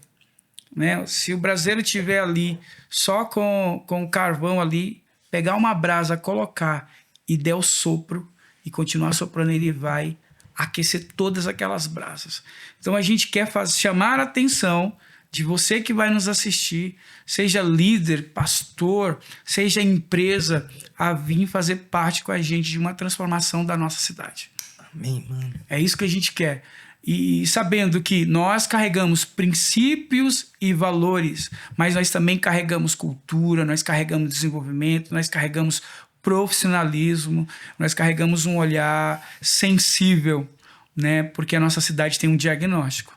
Né? Se o braseiro estiver ali só com o carvão ali, pegar uma brasa, colocar e der o sopro e continuar soprando, ele vai aquecer todas aquelas brasas. Então a gente quer chamar a atenção de você que vai nos assistir, seja líder, pastor, seja empresa, a vir fazer parte com a gente de uma transformação da nossa cidade. Amém, mano. É isso que a gente quer. E sabendo que nós carregamos princípios e valores, mas nós também carregamos cultura, nós carregamos desenvolvimento, nós carregamos profissionalismo, nós carregamos um olhar sensível, né? Porque a nossa cidade tem um diagnóstico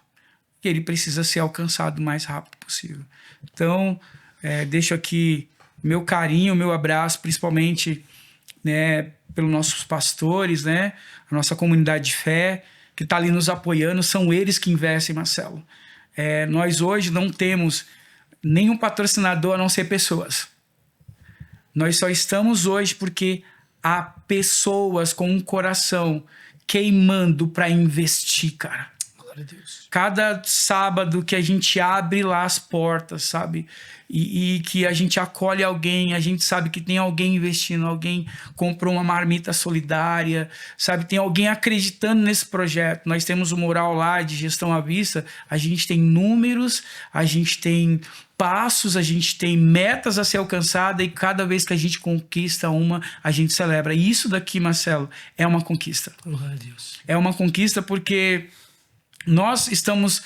que ele precisa ser alcançado o mais rápido possível. Então, deixo aqui meu carinho, meu abraço, principalmente, né, pelos nossos pastores, né, a nossa comunidade de fé, que está ali nos apoiando, são eles que investem, Marcelo. Nós hoje não temos nenhum patrocinador a não ser pessoas. Nós só estamos hoje porque há pessoas com um coração queimando para investir, cara. Glória a Deus. Cada sábado que a gente abre lá as portas, sabe? E que a gente acolhe alguém, a gente sabe que tem alguém investindo, alguém comprou uma marmita solidária, sabe? Tem alguém acreditando nesse projeto. Nós temos o mural lá de gestão à vista, a gente tem números, a gente tem passos, a gente tem metas a ser alcançadas e cada vez que a gente conquista uma, a gente celebra. E isso daqui, Marcelo, é uma conquista. Glória a Deus. É uma conquista porque nós estamos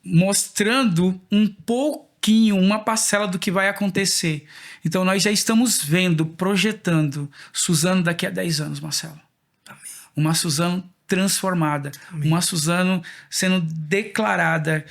mostrando um pouquinho, uma parcela do que vai acontecer. Então, nós já estamos vendo, projetando Suzano daqui a 10 anos, Marcelo. Amém. Uma Suzano transformada. Amém. Uma Suzano sendo declarada.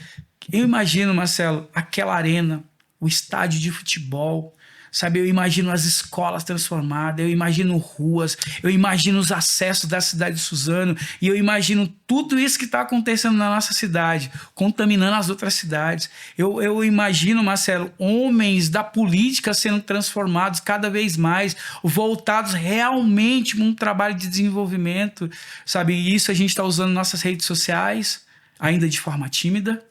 Eu imagino, Marcelo, aquela arena, o estádio de futebol, sabe? Eu imagino as escolas transformadas, eu imagino ruas, eu imagino os acessos da cidade de Suzano e eu imagino tudo isso que está acontecendo na nossa cidade, contaminando as outras cidades. Eu imagino, Marcelo, homens da política sendo transformados cada vez mais, voltados realmente para um trabalho de desenvolvimento, sabe? E isso a gente está usando nossas redes sociais, ainda de forma tímida,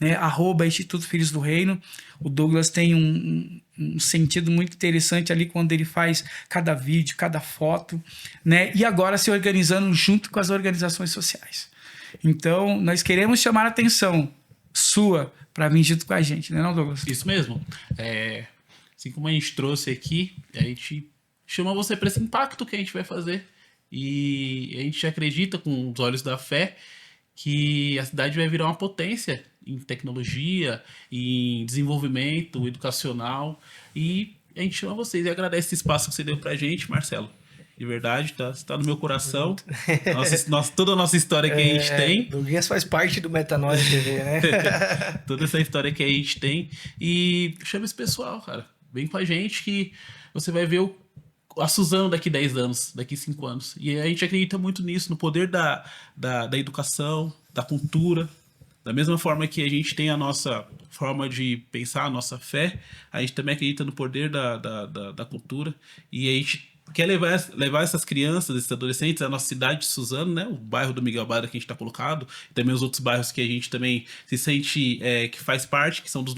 né? @Instituto Filhos do Reino. O Douglas tem um sentido muito interessante ali quando ele faz cada vídeo, cada foto, né? E agora se organizando junto com as organizações sociais. Então, nós queremos chamar a atenção sua para vir junto com a gente, né, não, Douglas? Isso mesmo. Assim como a gente trouxe aqui, a gente chama você para esse impacto que a gente vai fazer. E a gente acredita, com os olhos da fé, que a cidade vai virar uma potência em tecnologia, em desenvolvimento educacional. E a gente chama vocês e agradece esse espaço que você deu pra gente, Marcelo. De verdade, tá no meu coração. Toda a nossa história que a gente tem. Douglas faz parte do Metanoia TV, né? Toda essa história que a gente tem. E chama esse pessoal, cara. Vem com a gente que você vai ver a Suzano daqui 10 anos, daqui 5 anos. E a gente acredita muito nisso, no poder da educação, da cultura. Da mesma forma que a gente tem a nossa forma de pensar, a nossa fé, a gente também acredita no poder da cultura. E a gente quer levar essas crianças, esses adolescentes, à nossa cidade de Suzano, né? O bairro do Miguel Bada que a gente está colocado. E também os outros bairros que a gente também se sente que faz parte, que são dos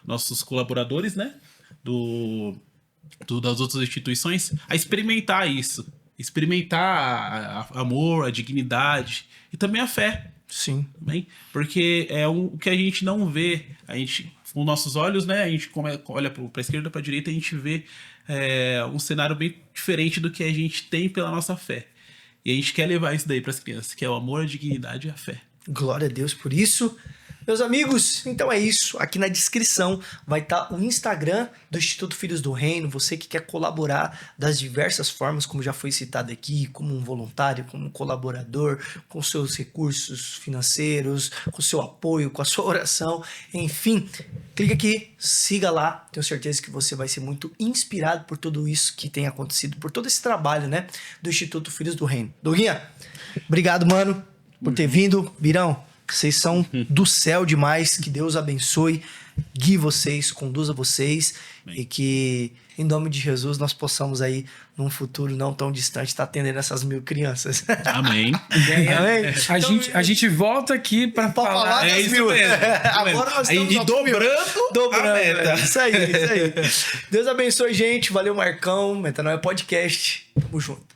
nossos colaboradores, né? Das outras instituições, a experimentar isso. Experimentar amor, a dignidade e também a fé. Sim. Também, porque é o que a gente não vê. A gente, com nossos olhos, né? A gente olha para a esquerda, para a direita, a gente vê um cenário bem diferente do que a gente tem pela nossa fé. E a gente quer levar isso daí para as crianças, que é o amor, a dignidade e a fé. Glória a Deus por isso. Meus amigos, então é isso. Aqui na descrição vai estar o Instagram do Instituto Filhos do Reino. Você que quer colaborar das diversas formas, como já foi citado aqui, como um voluntário, como um colaborador, com seus recursos financeiros, com seu apoio, com a sua oração, enfim, clica aqui, siga lá. Tenho certeza que você vai ser muito inspirado por tudo isso que tem acontecido, por todo esse trabalho, né, do Instituto Filhos do Reino. Doguinha, obrigado, mano, por ter vindo. Virão, Vocês são do céu demais. Que Deus abençoe, guie vocês, conduza vocês. Amém. E que, em nome de Jesus, nós possamos aí, num futuro não tão distante, estar atendendo essas 1000 crianças. Amém. Amém? A gente volta aqui para Pra falar falar. das isso 1000. mesmo. Agora nós estamos E aos dobrando a meta. Isso aí. Deus abençoe, gente. Valeu, Marcão. Metanoia Podcast. Tamo junto.